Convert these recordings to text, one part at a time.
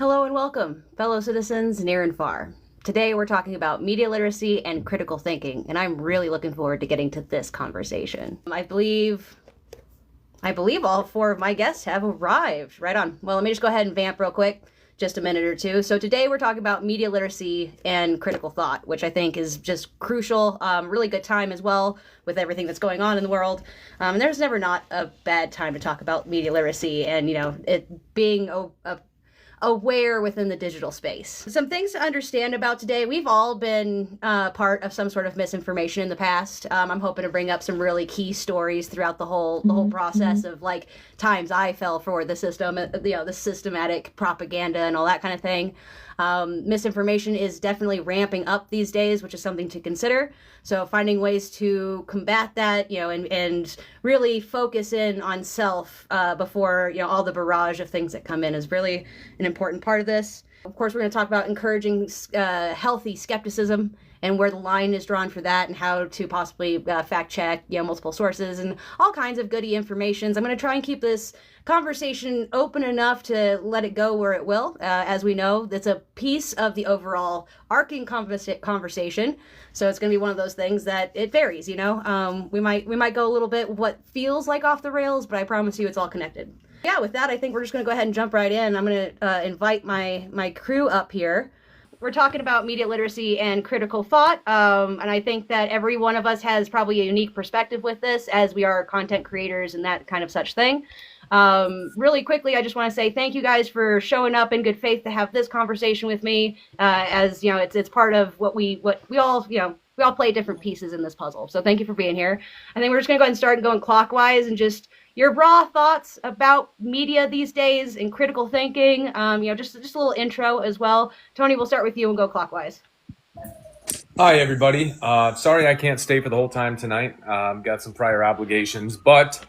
Hello and welcome, fellow citizens near and far. Today we're talking about media literacy and critical thinking, and I'm really looking forward to getting to this conversation. I believe all four of my guests have arrived. Right on. Well, let me just go ahead and vamp real quick, just a minute or two. So today we're talking about media literacy and critical thought, which I think is just crucial. Really good time as well with everything that's going on in the world. And there's never not a bad time to talk about media literacy and, it being aware within the digital space. Some things to understand about today. We've all been part of some sort of misinformation in the past. I'm hoping to bring up some really key stories throughout the whole process of like times I fell for the system, the systematic propaganda and all that kind of thing. Misinformation is definitely ramping up these days, which is something to consider. So finding ways to combat that, and really focus in on self before, all the barrage of things that come in is really an important part of this. Of course, we're going to talk about encouraging healthy skepticism and where the line is drawn for that and how to possibly fact check, multiple sources and all kinds of goody informations. I'm going to try and keep this conversation open enough to let it go where it will. As we know, it's a piece of the overall arcing conversation. So it's going to be one of those things that it varies, we might go a little bit what feels like off the rails, but I promise you it's all connected. Yeah, with that, I think we're just going to go ahead and jump right in. I'm going to invite my crew up here. We're talking about media literacy and critical thought, and I think that every one of us has probably a unique perspective with this, as we are content creators and that kind of such thing. Really quickly, I just want to say thank you guys for showing up in good faith to have this conversation with me. As it's part of what we all we all play different pieces in this puzzle. So thank you for being here. I think we're just gonna go ahead and start going clockwise and just your raw thoughts about media these days and critical thinking. Just a little intro as well. Tony, we'll start with you and go clockwise. Hi, everybody. Sorry I can't stay for the whole time tonight. Got some prior obligations, but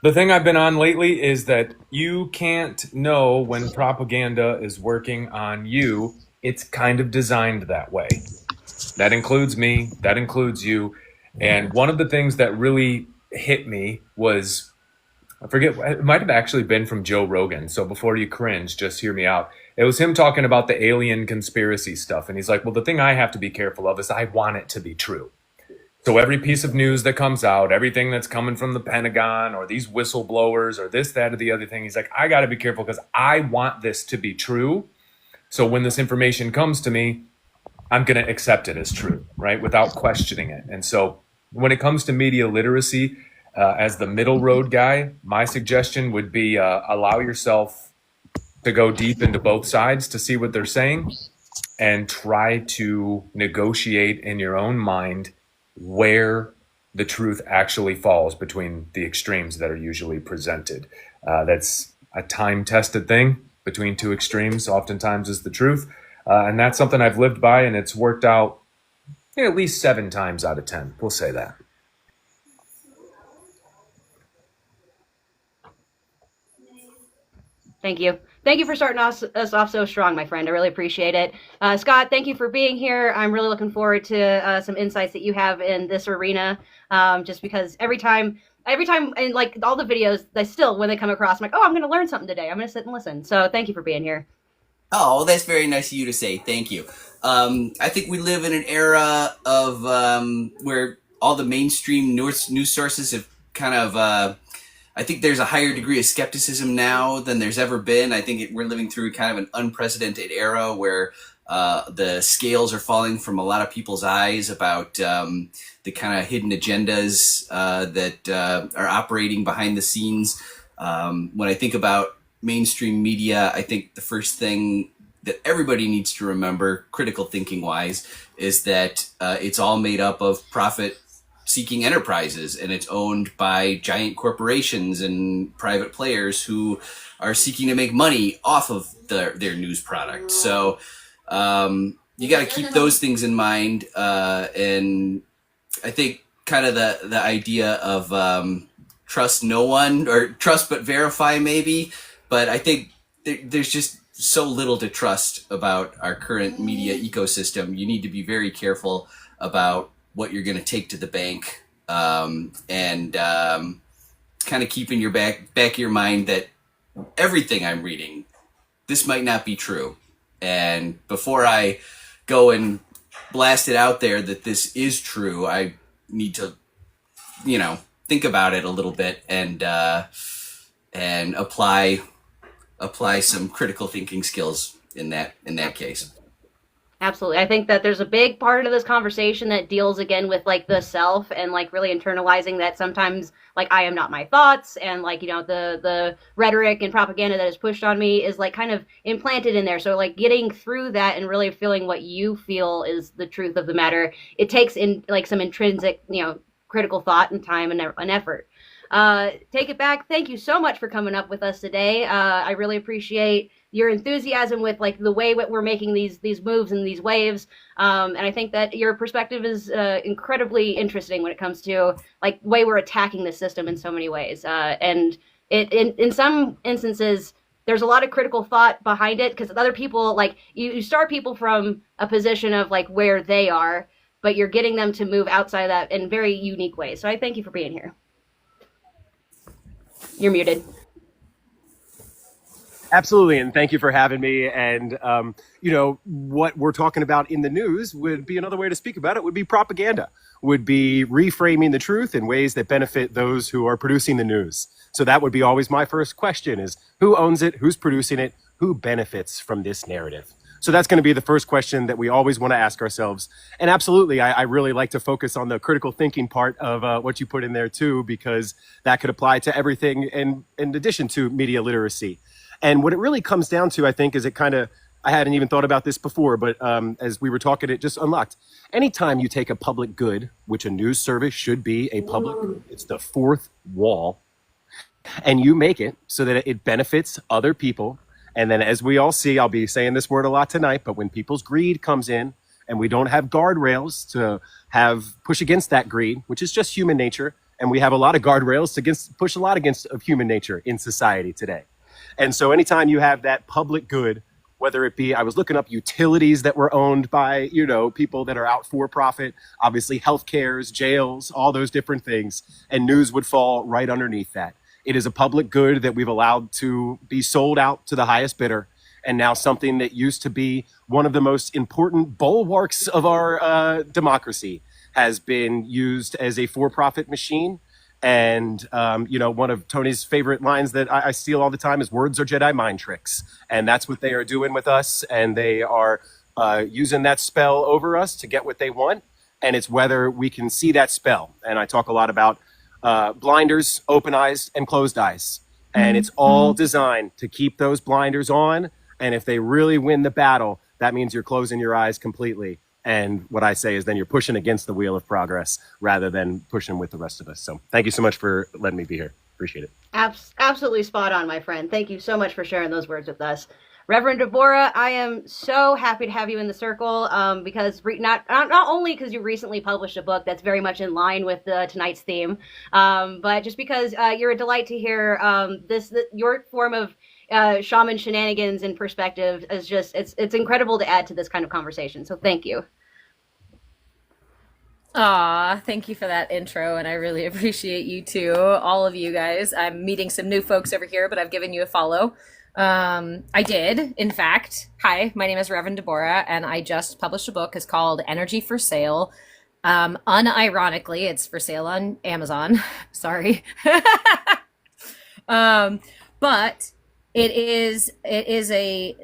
the thing I've been on lately is that you can't know when propaganda is working on you. It's kind of designed that way. That includes me. That includes you. And one of the things that really hit me was, I forget, it might have actually been from Joe Rogan. So before you cringe, just hear me out. It was him talking about the alien conspiracy stuff. And he's like, well, the thing I have to be careful of is I want it to be true. So every piece of news that comes out, everything that's coming from the Pentagon or these whistleblowers or this, that, or the other thing, he's like, I got to be careful because I want this to be true. So when this information comes to me, I'm going to accept it as true, right? Without questioning it. And so when it comes to media literacy, as the middle road guy, my suggestion would be allow yourself to go deep into both sides to see what they're saying and try to negotiate in your own mind where the truth actually falls between the extremes that are usually presented. That's a time-tested thing. Between two extremes oftentimes is the truth. And that's something I've lived by, and it's worked out at least 7 times out of 10. We'll say that. Thank you. Thank you for starting us off so strong, my friend. I really appreciate it. Scott, thank you for being here. I'm really looking forward to some insights that you have in this arena. Just because every time, and like all the videos, when they come across, I'm like, oh, I'm going to learn something today. I'm going to sit and listen. So thank you for being here. Oh, that's very nice of you to say. Thank you. I think we live in an era of where all the mainstream news sources have kind of. I think there's a higher degree of skepticism now than there's ever been. I think we're living through kind of an unprecedented era where the scales are falling from a lot of people's eyes about the kind of hidden agendas that are operating behind the scenes. When I think about mainstream media, I think the first thing that everybody needs to remember, critical thinking wise, is that it's all made up of profit-seeking enterprises, and it's owned by giant corporations and private players who are seeking to make money off of their news product. So you got to keep those things in mind. And I think kind of the idea of trust no one, or trust but verify maybe. But I think there's just so little to trust about our current media ecosystem. You need to be very careful about what you're going to take to the bank, and kind of keep in your back of your mind that everything I'm reading this might not be true. And before I go and blast it out there that this is true, I need to, think about it a little bit and apply some critical thinking skills in that case. Absolutely. I think that there's a big part of this conversation that deals again with like the self and like really internalizing that sometimes like I am not my thoughts, and like, the rhetoric and propaganda that is pushed on me is like kind of implanted in there. So like getting through that and really feeling what you feel is the truth of the matter, it takes in like some intrinsic, critical thought and time and effort. Take it back. Thank you so much for coming up with us today. I really appreciate your enthusiasm with like the way we're making these moves and these waves. And I think that your perspective is incredibly interesting when it comes to like the way we're attacking the system in so many ways. And in some instances, there's a lot of critical thought behind it, because other people, like you start people from a position of like where they are, but you're getting them to move outside of that in very unique ways. So I thank you for being here. You're muted. Absolutely, and thank you for having me. And what we're talking about in the news would be another way to speak about it would be propaganda, would be reframing the truth in ways that benefit those who are producing the news. So that would be always my first question: is who owns it, who's producing it, who benefits from this narrative? So that's going to be the first question that we always want to ask ourselves. And absolutely, I really like to focus on the critical thinking part of what you put in there too, because that could apply to everything in addition to media literacy. And what it really comes down to, I think, is I hadn't even thought about this before, but as we were talking, it just unlocked. Anytime you take a public good, which a news service should be a public, it's the fourth wall, and you make it so that it benefits other people. And then as we all see, I'll be saying this word a lot tonight, but when people's greed comes in and we don't have guardrails to push against that greed, which is just human nature, and we have a lot of guardrails to push a lot against of human nature in society today. And so anytime you have that public good, whether it be, I was looking up utilities that were owned by, people that are out for profit, obviously healthcares, jails, all those different things, and news would fall right underneath that. It is a public good that we've allowed to be sold out to the highest bidder. And now something that used to be one of the most important bulwarks of our democracy has been used as a for-profit machine. And, one of Tony's favorite lines that I steal all the time is words are Jedi mind tricks. And that's what they are doing with us. And they are using that spell over us to get what they want. And it's whether we can see that spell. And I talk a lot about blinders, open eyes, and closed eyes. And it's all designed to keep those blinders on. And if they really win the battle, that means you're closing your eyes completely. And what I say is then you're pushing against the wheel of progress rather than pushing with the rest of us. So thank you so much for letting me be here. Appreciate it. Absolutely spot on, my friend. Thank you so much for sharing those words with us. Reverend DeBoraH, I am so happy to have you in the circle because not only because you recently published a book that's very much in line with tonight's theme, but just because you're a delight to hear your form of shaman shenanigans and perspective is just, it's incredible to add to this kind of conversation. So thank you. Aw, thank you for that intro, and I really appreciate you too, all of you guys. I'm meeting some new folks over here, but I've given you a follow. I did, in fact. Hi, my name is Reverend DeBoraH, and I just published a book. It's called Energy for Sale. Unironically, it's for sale on Amazon. Sorry. But it is a,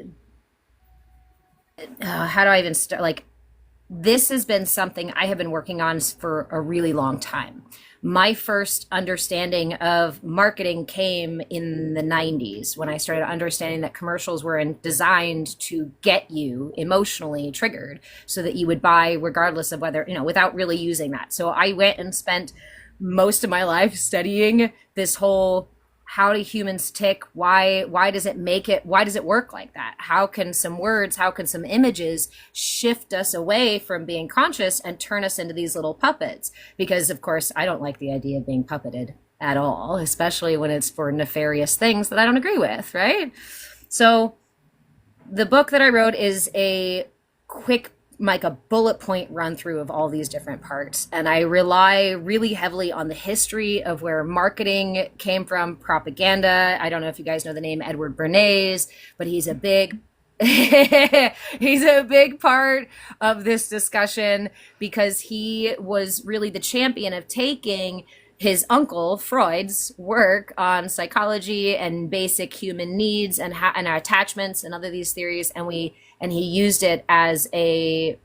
how do I even start? Like, this has been something I have been working on for a really long time. My first understanding of marketing came in the 90s when I started understanding that commercials were designed to get you emotionally triggered so that you would buy regardless of whether, without really using that. So I went and spent most of my life studying this whole, how do humans tick? Why does it work like that? How can some words, how can some images shift us away from being conscious and turn us into these little puppets? Because of course, I don't like the idea of being puppeted at all, especially when it's for nefarious things that I don't agree with, right? So the book that I wrote is a quick like a bullet point run through of all these different parts. And I rely really heavily on the history of where marketing came from, propaganda. I don't know if you guys know the name Edward Bernays, but he's a big he's a big part of this discussion because he was really the champion of taking his uncle Freud's work on psychology and basic human needs and our attachments and other these theories, and he used it as a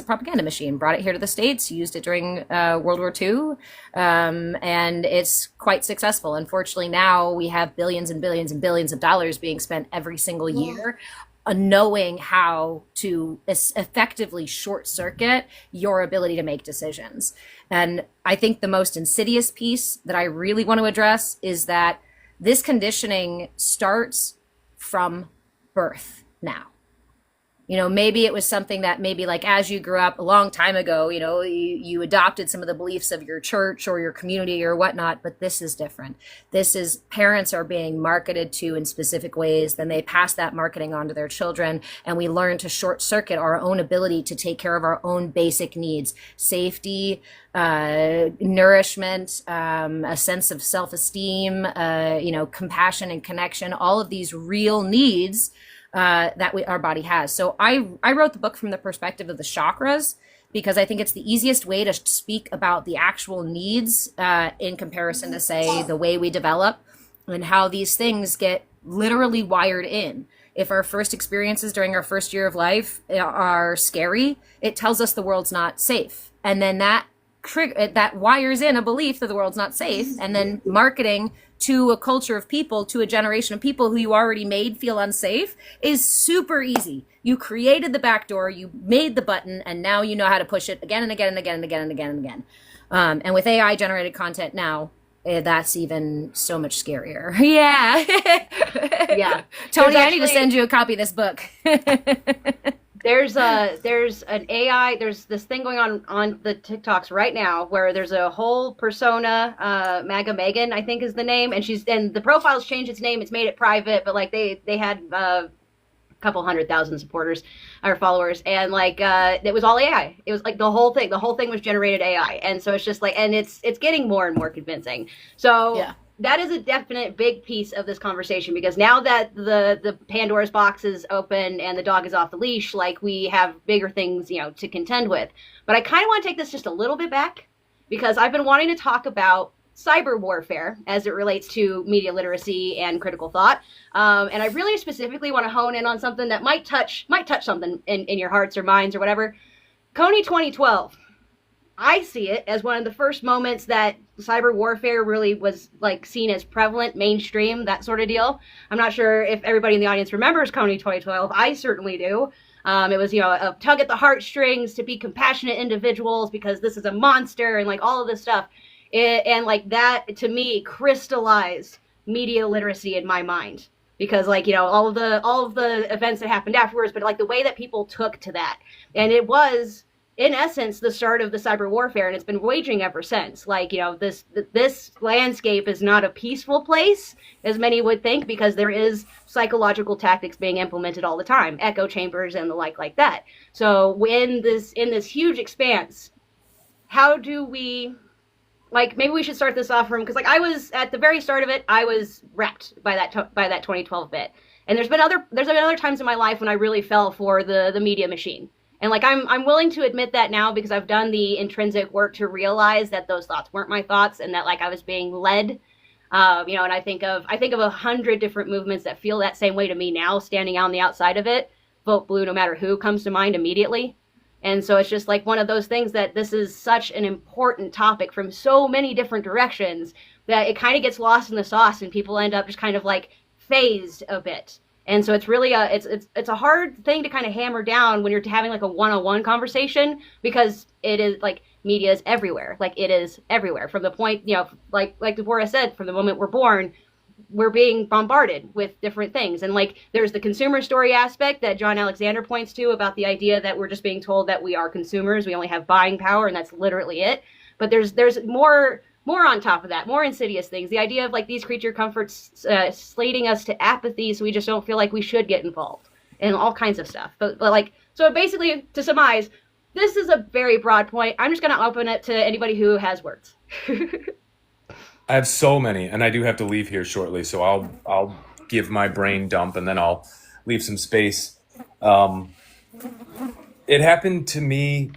propaganda machine. Brought it here to the States, used it during World War II, and it's quite successful. Unfortunately, now we have billions and billions and billions of dollars being spent every single year knowing how to effectively short circuit your ability to make decisions. And I think the most insidious piece that I really want to address is that this conditioning starts from birth now. You know, maybe it was something that maybe like as you grew up a long time ago, you know, you adopted some of the beliefs of your church or your community or whatnot, but this is different. This is parents are being marketed to in specific ways, then they pass that marketing on to their children, and we learn to short circuit our own ability to take care of our own basic needs, safety, nourishment, a sense of self-esteem, compassion and connection, all of these real needs that our body has. So I wrote the book from the perspective of the chakras because I think it's the easiest way to speak about the actual needs in comparison to, say, the way we develop and how these things get literally wired in. If our first experiences during our first year of life are scary, it tells us the world's not safe. And then that wires in a belief that the world's not safe, and then marketing to a culture of people, to a generation of people who you already made feel unsafe is super easy. You created the back door, you made the button, and now you know how to push it again and again and again and again and again and again. And with AI generated content now, that's even so much scarier. Yeah. Yeah. Tony, I need to send you a copy of this book. There's an AI, there's this thing going on the TikToks right now where there's a whole persona, MAGA Megan, I think is the name, and the profile's changed its name, it's made it private, but like they had a couple 100,000 supporters or followers, and like it was all AI. It was like the whole thing was generated AI, and so it's just like, and it's getting more and more convincing. So yeah. That is a definite big piece of this conversation, because now that the Pandora's box is open and the dog is off the leash, like we have bigger things, to contend with. But I kind of want to take this just a little bit back, because I've been wanting to talk about cyber warfare as it relates to media literacy and critical thought. And I really specifically want to hone in on something that might touch something in your hearts or minds or whatever. Kony 2012. I see it as one of the first moments that cyber warfare really was like seen as prevalent, mainstream, that sort of deal. I'm not sure if everybody in the audience remembers Kony 2012. I certainly do. It was, a tug at the heartstrings to be compassionate individuals because this is a monster and like all of this stuff. And like that to me crystallized media literacy in my mind. Because like, all of the events that happened afterwards, but like the way that people took to that. And it was, in essence, the start of the cyber warfare, and it's been waging ever since. Like, this landscape is not a peaceful place, as many would think, because there is psychological tactics being implemented all the time, echo chambers and the like that. So in this huge expanse, how do we, like, maybe we should start this off from, because like I was at the very start of it, I was wrecked by that 2012 bit, and there's been other times in my life when I really fell for the media machine. And like I'm willing to admit that now, because I've done the intrinsic work to realize that those thoughts weren't my thoughts, and that like I was being led. And I think of 100 different movements that feel that same way to me now, standing on the outside of it. Vote blue no matter who comes to mind immediately. And so it's just like one of those things that this is such an important topic from so many different directions that it kind of gets lost in the sauce, and people end up just kind of like phased a bit. And so it's really it's a hard thing to kind of hammer down when you're having like a one-on-one conversation, because it is like media is everywhere. Like it is everywhere from the point, like DeBoraH said, from the moment we're born, we're being bombarded with different things. And like there's the consumer story aspect that John Alexander points to about the idea that we're just being told that we are consumers. We only have buying power, and that's literally it. But there's more on top of that, more insidious things. The idea of like these creature comforts slating us to apathy, so we just don't feel like we should get involved. and all kinds of stuff. But like, so basically, to surmise, this is a very broad point. I'm just going to open it to anybody who has words. I have so many, and I do have to leave here shortly, so I'll give my brain dump and then I'll leave some space. It happened to me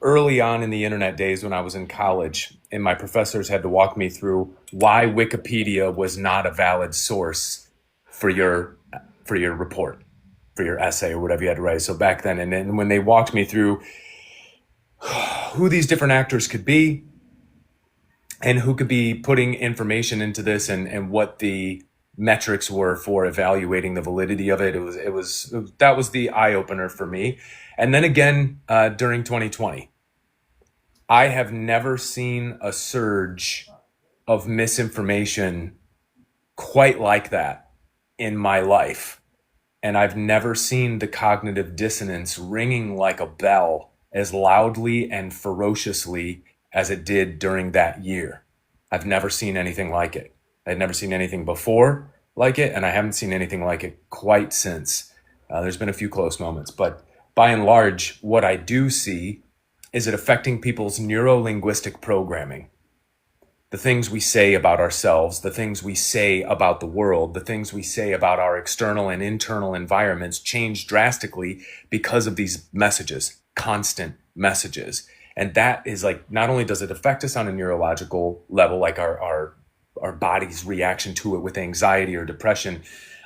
early on in the internet days when I was in college, and my professors had to walk me through why Wikipedia was not a valid source for your report, for your essay or whatever you had to write. So back then, and then when they walked me through who these different actors could be and who could be putting information into this, and what the metrics were for evaluating the validity of it, that was the eye opener for me. And then again, during 2020, I have never seen a surge of misinformation quite like that in my life. And I've never seen the cognitive dissonance ringing like a bell as loudly and ferociously as it did during that year. I've never seen anything like it. I'd never seen anything before like it, and I haven't seen anything like it quite since. There's been a few close moments, but by and large, what I do see is it affecting people's neuro-linguistic programming. The things we say about ourselves, the things we say about the world, the things we say about our external and internal environments change drastically because of these messages, constant messages. And that is like, not only does it affect us on a neurological level, like our body's reaction to it with anxiety or depression,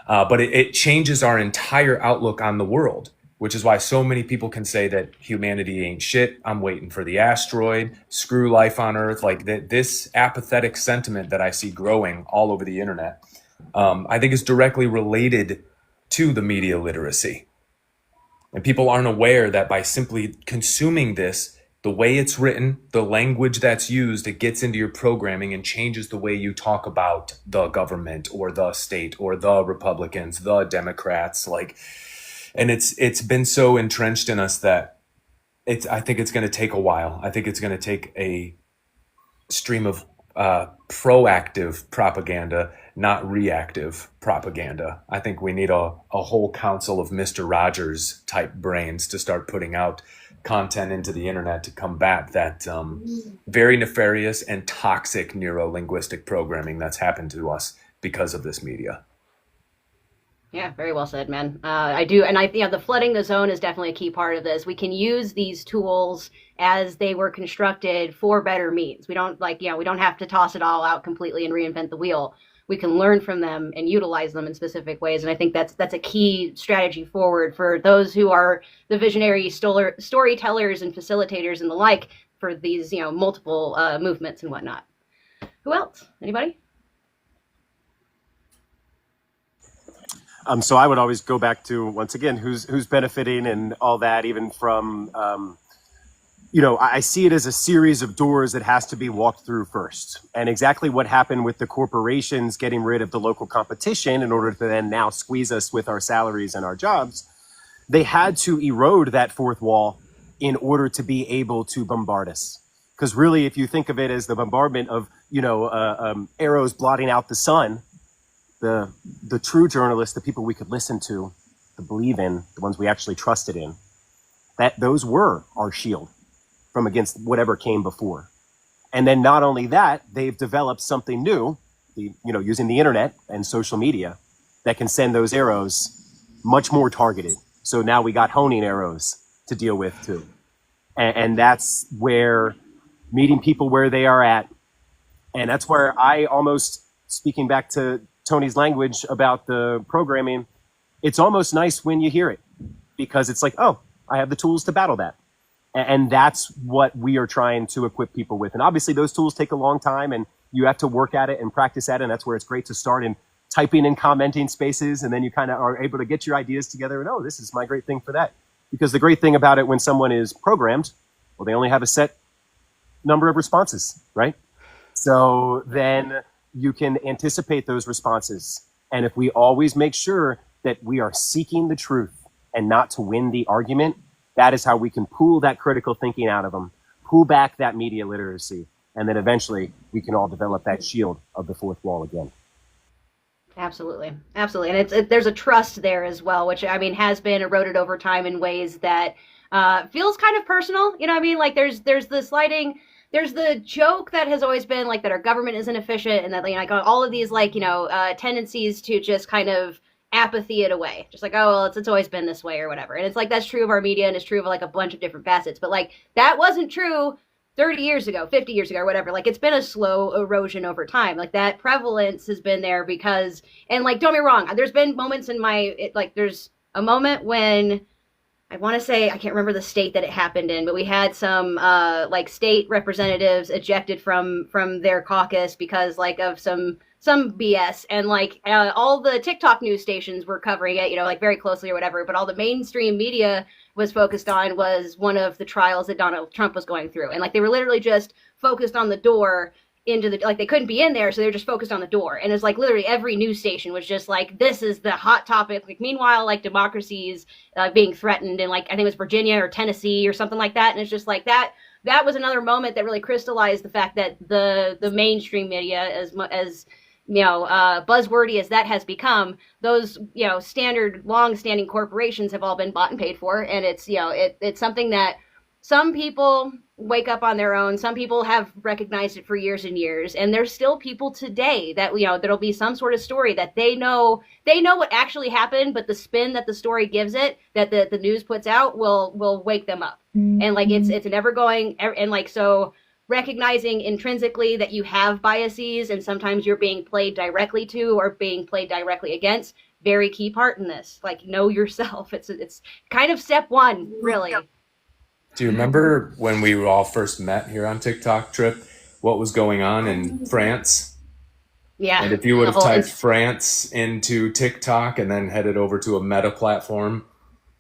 but it changes our entire outlook on the world, which is why so many people can say that humanity ain't shit. I'm waiting for the asteroid, screw life on Earth. Like this apathetic sentiment that I see growing all over the internet, I think is directly related to the media literacy. And people aren't aware that by simply consuming this, the way it's written, the language that's used, it gets into your programming and changes the way you talk about the government or the state or the Republicans, the Democrats, and it's been so entrenched in us that I think it's going to take a while. I think it's going to take a stream of proactive propaganda, not reactive propaganda. I think we need a whole council of Mr. Rogers type brains to start putting out content into the internet to combat that very nefarious and toxic neuro-linguistic programming that's happened to us because of this media. Yeah, very well said, man. I do. And the flooding the zone is definitely a key part of this. We can use these tools as they were constructed for better means. We don't we don't have to toss it all out completely and reinvent the wheel. We can learn from them and utilize them in specific ways. And I think that's a key strategy forward for those who are the visionary storytellers and facilitators and the like for these, multiple movements and whatnot. Who else? Anybody? So I would always go back to, once again, who's benefiting and all that, even from, I see it as a series of doors that has to be walked through first. And exactly what happened with the corporations getting rid of the local competition in order to then now squeeze us with our salaries and our jobs, they had to erode that fourth wall in order to be able to bombard us. Because really, if you think of it as the bombardment of, arrows blotting out the sun, the true journalists, the people we could listen to believe in, the ones we actually trusted in, that those were our shield from against whatever came before. And then not only that, they've developed something new, using the internet and social media that can send those arrows much more targeted. So now we got honing arrows to deal with too. And that's where meeting people where they are at. And that's where I almost, speaking back to Tony's language about the programming, it's almost nice when you hear it, because it's like, oh, I have the tools to battle that. And that's what we are trying to equip people with. And obviously those tools take a long time and you have to work at it and practice at it. And that's where it's great to start in typing and commenting spaces. And then you kind of are able to get your ideas together and, oh, this is my great thing for that. Because the great thing about it when someone is programmed, well, they only have a set number of responses, right? So then you can anticipate those responses. And if we always make sure that we are seeking the truth and not to win the argument, that is how we can pull that critical thinking out of them, pull back that media literacy, and then eventually we can all develop that shield of the fourth wall again. Absolutely, absolutely, and there's a trust there as well, which I mean has been eroded over time in ways that feels kind of personal. You know what I mean? Like there's the sliding. There's the joke that has always been like that our government isn't efficient, and that like all of these like tendencies to just kind of apathy it away, just like, oh well, it's always been this way or whatever. And it's like that's true of our media, and it's true of like a bunch of different facets. But like that wasn't true 30 years ago, 50 years ago, or whatever. Like it's been a slow erosion over time. Like that prevalence has been there because, and like don't get me wrong, there's been moments in there's a moment when I want to say, I can't remember the state that it happened in, but we had some like state representatives ejected from their caucus because like of some BS, and like all the TikTok news stations were covering it, like very closely or whatever, but all the mainstream media was focused on was one of the trials that Donald Trump was going through, and like they were literally just focused on the door into the, like they couldn't be in there, so they were just focused on the door, and it's like literally every news station was just like, this is the hot topic. Like meanwhile, like democracies being threatened in like I think it was Virginia or Tennessee or something like that, and it's just like that was another moment that really crystallized the fact that the mainstream media, as buzzwordy as that has become, those standard long-standing corporations have all been bought and paid for, and it's it's something that some people wake up on their own. Some people have recognized it for years and years, and there's still people today that there'll be some sort of story that they know what actually happened, but the spin that the story gives it, that the news puts out, will wake them up. And like it's never going, and like so recognizing intrinsically that you have biases and sometimes you're being played directly to or being played directly against, very key part in this. Like know yourself. It's kind of step one, really. Do you remember when we all first met here on TikTok, Tripp, what was going on in France? Yeah. And if you would have typed France into TikTok and then headed over to a Meta platform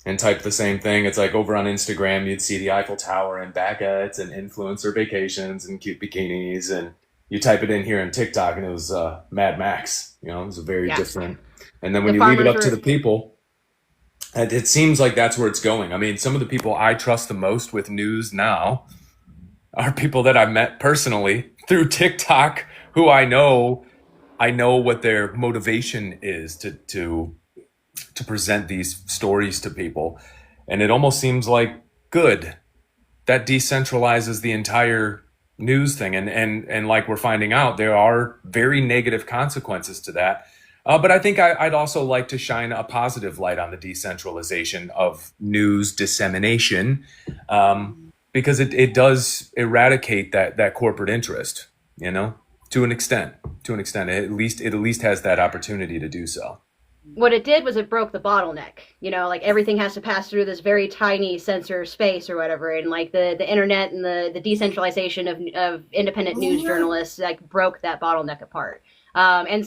and typed the same thing, it's like over on Instagram, you'd see the Eiffel Tower and baguettes and influencer vacations and cute bikinis. And you type it in here in TikTok and it was Mad Max. It was a very different. And then when you leave it up to the people, it seems like that's where it's going. I mean, some of the people I trust the most with news now are people that I've met personally through TikTok, who I know what their motivation is to present these stories to people. And it almost seems like good. That decentralizes the entire news thing. And like we're finding out, there are very negative consequences to that. But I think I'd also like to shine a positive light on the decentralization of news dissemination, because it does eradicate that corporate interest, to an extent. It at least has that opportunity to do so. What it did was it broke the bottleneck. Like everything has to pass through this very tiny sensor space or whatever, and like the internet and the decentralization of independent news journalists like broke that bottleneck apart. And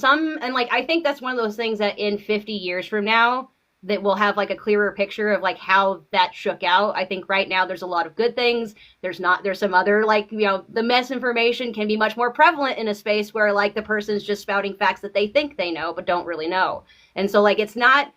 like I think that's one of those things that in 50 years from now that we'll have like a clearer picture of like how that shook out. I think right now there's a lot of good things. There's some other like the misinformation can be much more prevalent in a space where like the person's just spouting facts that they think they know but don't really know. And so like it's not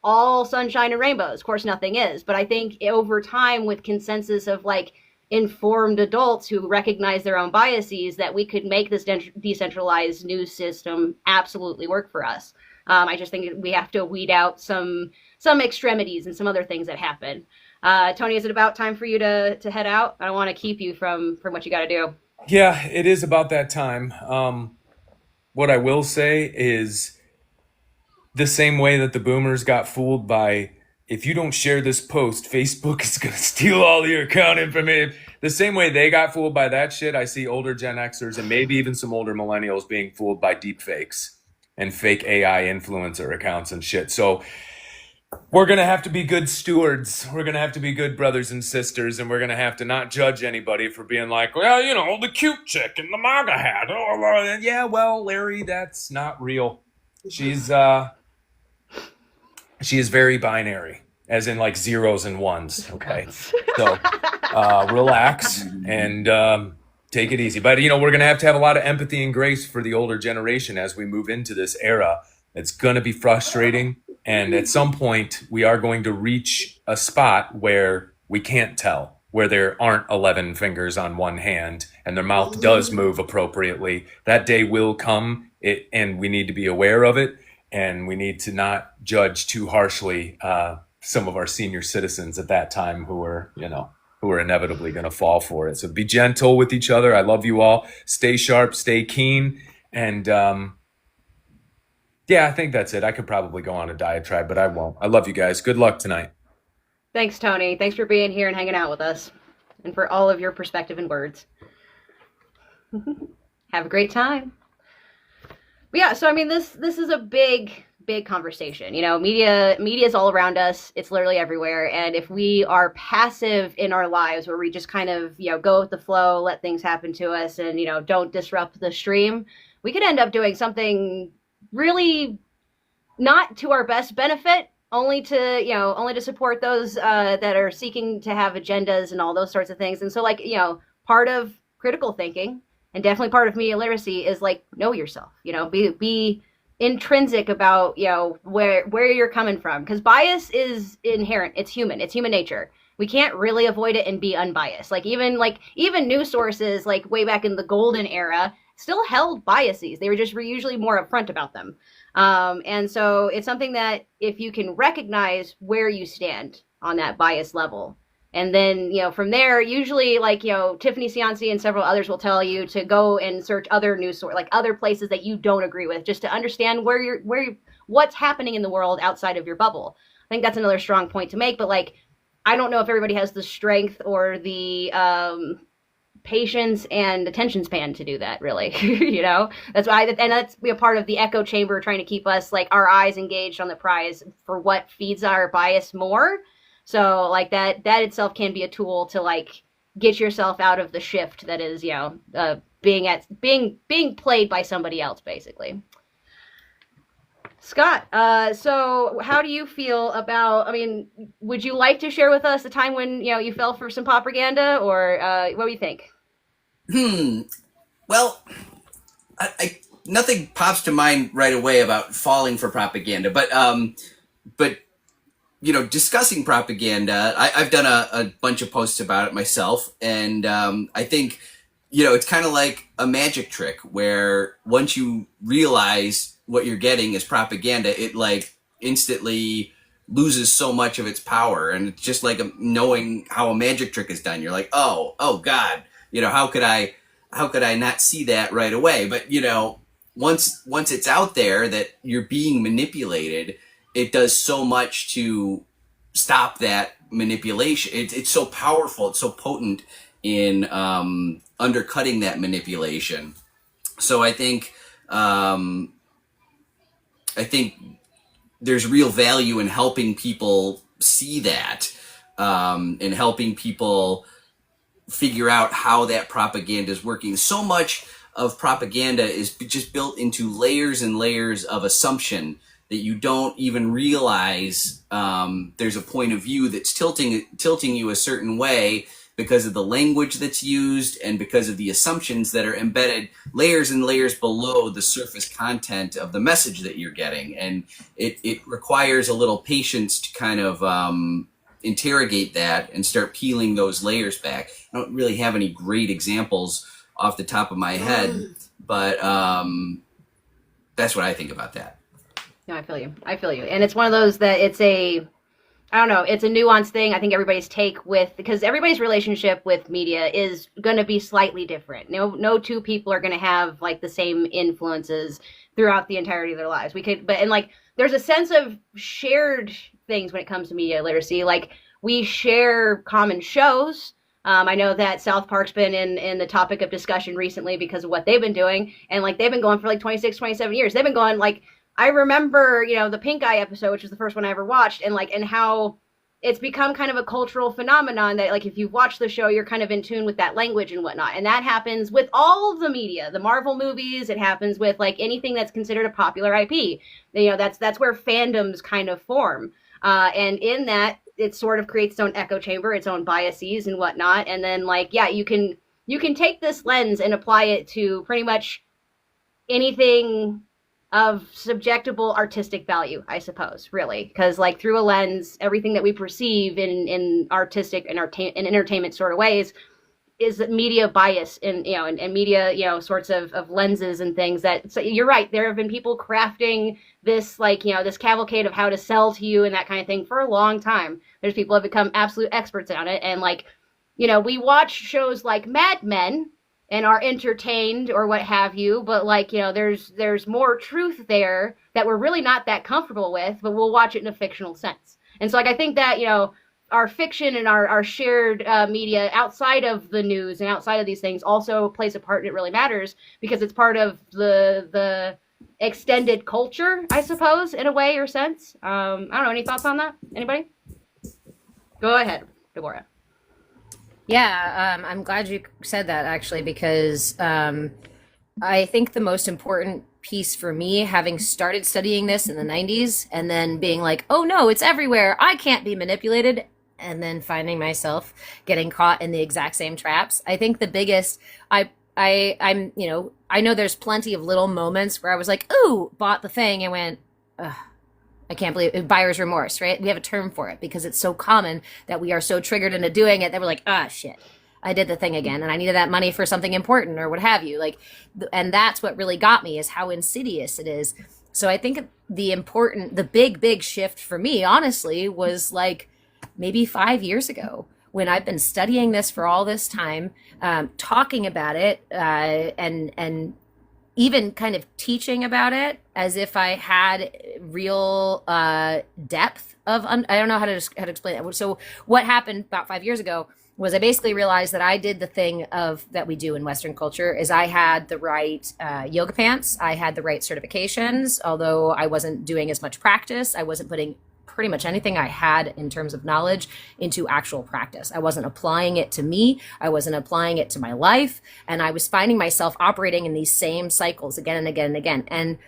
all sunshine and rainbows. Of course nothing is, but I think over time with consensus of like informed adults who recognize their own biases, that we could make this decentralized news system absolutely work for us. I just think we have to weed out some extremities and some other things that happen. Tony, is it about time for you to head out? I don't want to keep you from what you got to do. Yeah, it is about that time. What I will say is the same way that the boomers got fooled by, if you don't share this post, Facebook is going to steal all your account information. The same way they got fooled by that shit, I see older Gen Xers and maybe even some older millennials being fooled by deep fakes and fake AI influencer accounts and shit. So we're going to have to be good stewards. We're going to have to be good brothers and sisters, and we're going to have to not judge anybody for being like, well, the cute chick in the MAGA hat. Oh, yeah, well, Larry, that's not real. She is very binary, as in like zeros and ones. Okay. So relax and take it easy. But, we're going to have a lot of empathy and grace for the older generation as we move into this era. It's going to be frustrating. And at some point, we are going to reach a spot where we can't tell, where there aren't 11 fingers on one hand and their mouth does move appropriately. That day will come, and we need to be aware of it. and we need to not judge too harshly some of our senior citizens at that time who were inevitably going to fall for it. So be gentle with each other. I love you all. Stay sharp, stay keen. And yeah, I think that's it. I could probably go on a diatribe, but I won't. I love you guys. Good luck tonight. Thanks, Tony. Thanks for being here and hanging out with us and for all of your perspective and words. Have a great time. But yeah, so I mean, this is a big conversation. Media is all around us. It's literally everywhere. And if we are passive in our lives, where we just kind of go with the flow, let things happen to us, and don't disrupt the stream, we could end up doing something really not to our best benefit, only to support those that are seeking to have agendas and all those sorts of things. And so part of critical thinking, and definitely part of media literacy, is know yourself. Be intrinsic about where you're coming from, because bias is inherent. It's human nature. We can't really avoid it and be unbiased. Even news sources way back in the golden era still held biases. They were just usually more upfront about them. And so it's something that if you can recognize where you stand on that bias level, and then, from there, usually Tiffany Cianci and several others will tell you to go and search other news sources, other places that you don't agree with, just to understand what's happening in the world outside of your bubble. I think that's another strong point to make, but I don't know if everybody has the strength or the patience and attention span to do that, really. That's why, and that's a part of the echo chamber, trying to keep us our eyes engaged on the prize for what feeds our bias more. So that itself can be a tool to get yourself out of the shift that is being played by somebody else, basically. Scott, so how do you feel about, would you like to share with us the time when you fell for some propaganda, or what do you think? Well, I nothing pops to mind right away about falling for propaganda, but discussing propaganda, I've done a bunch of posts about it myself, and I think it's kind of like a magic trick, where once you realize what you're getting is propaganda, it instantly loses so much of its power, and it's just like knowing how a magic trick is done. You're like, oh God, how could I not see that right away? But once it's out there that you're being manipulated, it does so much to stop that manipulation. It's so powerful. It's so potent in undercutting that manipulation. So I think there's real value in helping people see that, and helping people figure out how that propaganda is working. So much of propaganda is just built into layers and layers of assumption that you don't even realize there's a point of view that's tilting you a certain way because of the language that's used and because of the assumptions that are embedded layers and layers below the surface content of the message that you're getting. And it requires a little patience to kind of interrogate that and start peeling those layers back. I don't really have any great examples off the top of my head, but that's what I think about that. No, I feel you. And it's one of those that it's a nuanced thing. I think everybody's take because everybody's relationship with media is going to be slightly different. No two people are going to have the same influences throughout the entirety of their lives. There's a sense of shared things when it comes to media literacy. We share common shows. I know that South Park's been in the topic of discussion recently because of what they've been doing. And they've been going for 26, 27 years. They've been going I remember, the Pink Eye episode, which was the first one I ever watched, and how it's become kind of a cultural phenomenon that if you've watched the show, you're kind of in tune with that language and whatnot. And that happens with all of the media, the Marvel movies. It happens with anything that's considered a popular IP. That's where fandoms kind of form. And in that, it sort of creates its own echo chamber, its own biases and whatnot. And then you can take this lens and apply it to pretty much anything of subjectable artistic value, I suppose, really. Because through a lens, everything that we perceive in artistic and entertainment sort of ways is media bias and and media sorts of lenses and things that, so you're right, there have been people crafting this this cavalcade of how to sell to you and that kind of thing for a long time. There's people who have become absolute experts on it, and we watch shows like Mad Men and are entertained or what have you, but there's more truth there that we're really not that comfortable with, but we'll watch it in a fictional sense. And so I think that our fiction and our shared media outside of the news and outside of these things also plays a part, and it really matters because it's part of the extended culture, I suppose, in a way or sense. I don't know, any thoughts on that? Anybody? Go ahead, Deborah. Yeah, I'm glad you said that actually, because I think the most important piece for me, having started studying this in the 90s and then being like, oh no, it's everywhere, I can't be manipulated, and then finding myself getting caught in the exact same traps. I think the biggest, I'm I know there's plenty of little moments where I was like, ooh, bought the thing and went, ugh. I can't believe it. Buyer's remorse, right? We have a term for it because it's so common that we are so triggered into doing it that we're like, ah, shit, I did the thing again and I needed that money for something important or what have you. And that's what really got me, is how insidious it is. So I think the big shift for me, honestly, was maybe 5 years ago, when I've been studying this for all this time, talking about it, and even kind of teaching about it as if I had real depth of, I don't know how to explain that. So what happened about 5 years ago was I basically realized that I did the thing that we do in Western culture, is I had the right yoga pants. I had the right certifications, although I wasn't doing as much practice. I wasn't putting pretty much anything I had in terms of knowledge into actual practice. I wasn't applying it to me. I wasn't applying it to my life. And I was finding myself operating in these same cycles again and again and again. And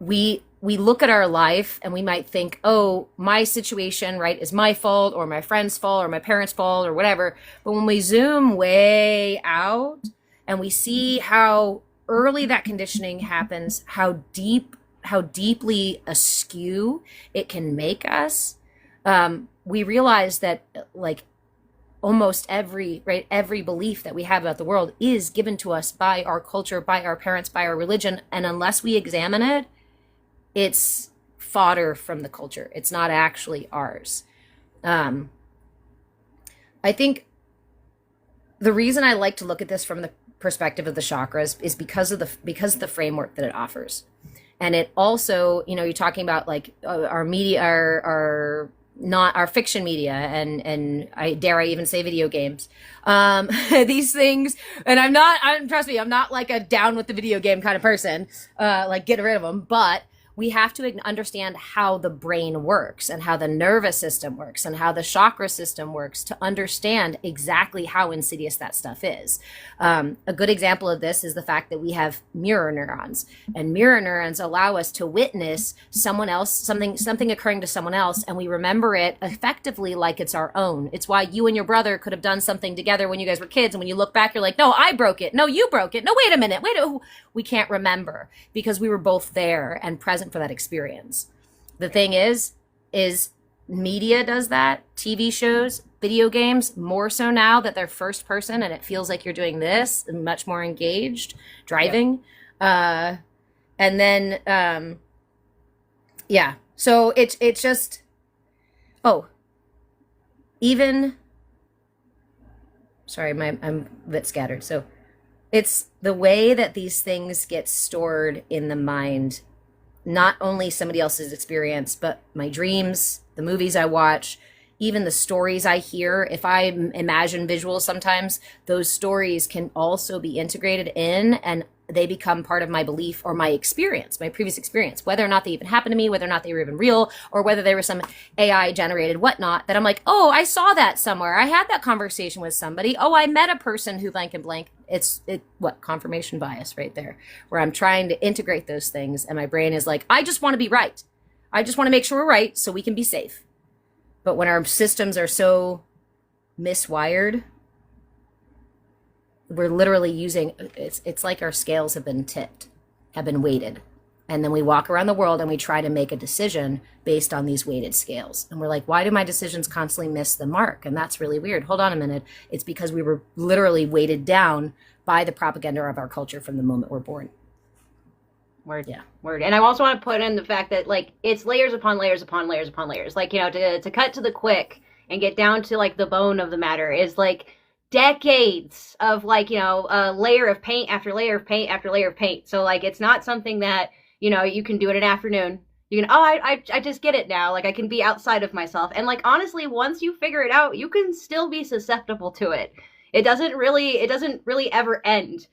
we look at our life and we might think, oh, my situation, right, is my fault or my friend's fault or my parents' fault or whatever. But when we zoom way out and we see how early that conditioning happens, how deeply askew it can make us, we realize that almost every belief that we have about the world is given to us by our culture, by our parents, by our religion. And unless we examine it, it's fodder from the culture. It's not actually ours. I think the reason I like to look at this from the perspective of the chakras is because of the framework that it offers. And it also, you're talking about our media, our not our fiction media, and I even say video games, these things. And trust me, I'm not a down with the video game kind of person, get rid of them. But we have to understand how the brain works and how the nervous system works and how the chakra system works to understand exactly how insidious that stuff is. A good example of this is the fact that we have mirror neurons, and mirror neurons allow us to witness someone else, something occurring to someone else, and we remember it effectively like it's our own. It's why you and your brother could have done something together when you guys were kids, and when you look back, you're like, no, I broke it. No, you broke it. No, wait a minute. We can't remember because we were both there and present for that experience. The thing is media does that. TV shows, video games, more so now that they're first person and it feels like you're doing this, and much more engaged, driving. Yeah. And then, yeah. So it's just, sorry, I'm a bit scattered. So it's the way that these things get stored in the mind, not only somebody else's experience, but my dreams, the movies I watch, even the stories I hear. If I imagine visuals sometimes, those stories can also be integrated in, and they become part of my belief or my experience, my previous experience, whether or not they even happened to me, whether or not they were even real, or whether they were some AI generated whatnot that I'm like, oh, I saw that somewhere. I had that conversation with somebody. Oh, I met a person who blank and blank. Confirmation bias right there, where I'm trying to integrate those things. And my brain is like, I just want to be right. I just want to make sure we're right so we can be safe. But when our systems are so miswired, we're literally using, it's like our scales have been tipped, have been weighted. And then we walk around the world and we try to make a decision based on these weighted scales. And we're like, why do my decisions constantly miss the mark? And that's really weird. Hold on a minute. It's because we were literally weighted down by the propaganda of our culture from the moment we're born. Word. Yeah. Word. And I also want to put in the fact that, like, it's layers upon layers upon layers upon layers. Like, you know, to cut to the quick and get down to, like, the bone of the matter is, like, decades of, like, you know, a layer of paint after layer of paint after layer of paint. So, like, it's not something that, you know, you can do in an afternoon. You can, I just get it now. Like, I can be outside of myself. And, like, honestly, once you figure it out, you can still be susceptible to it. It doesn't really ever end.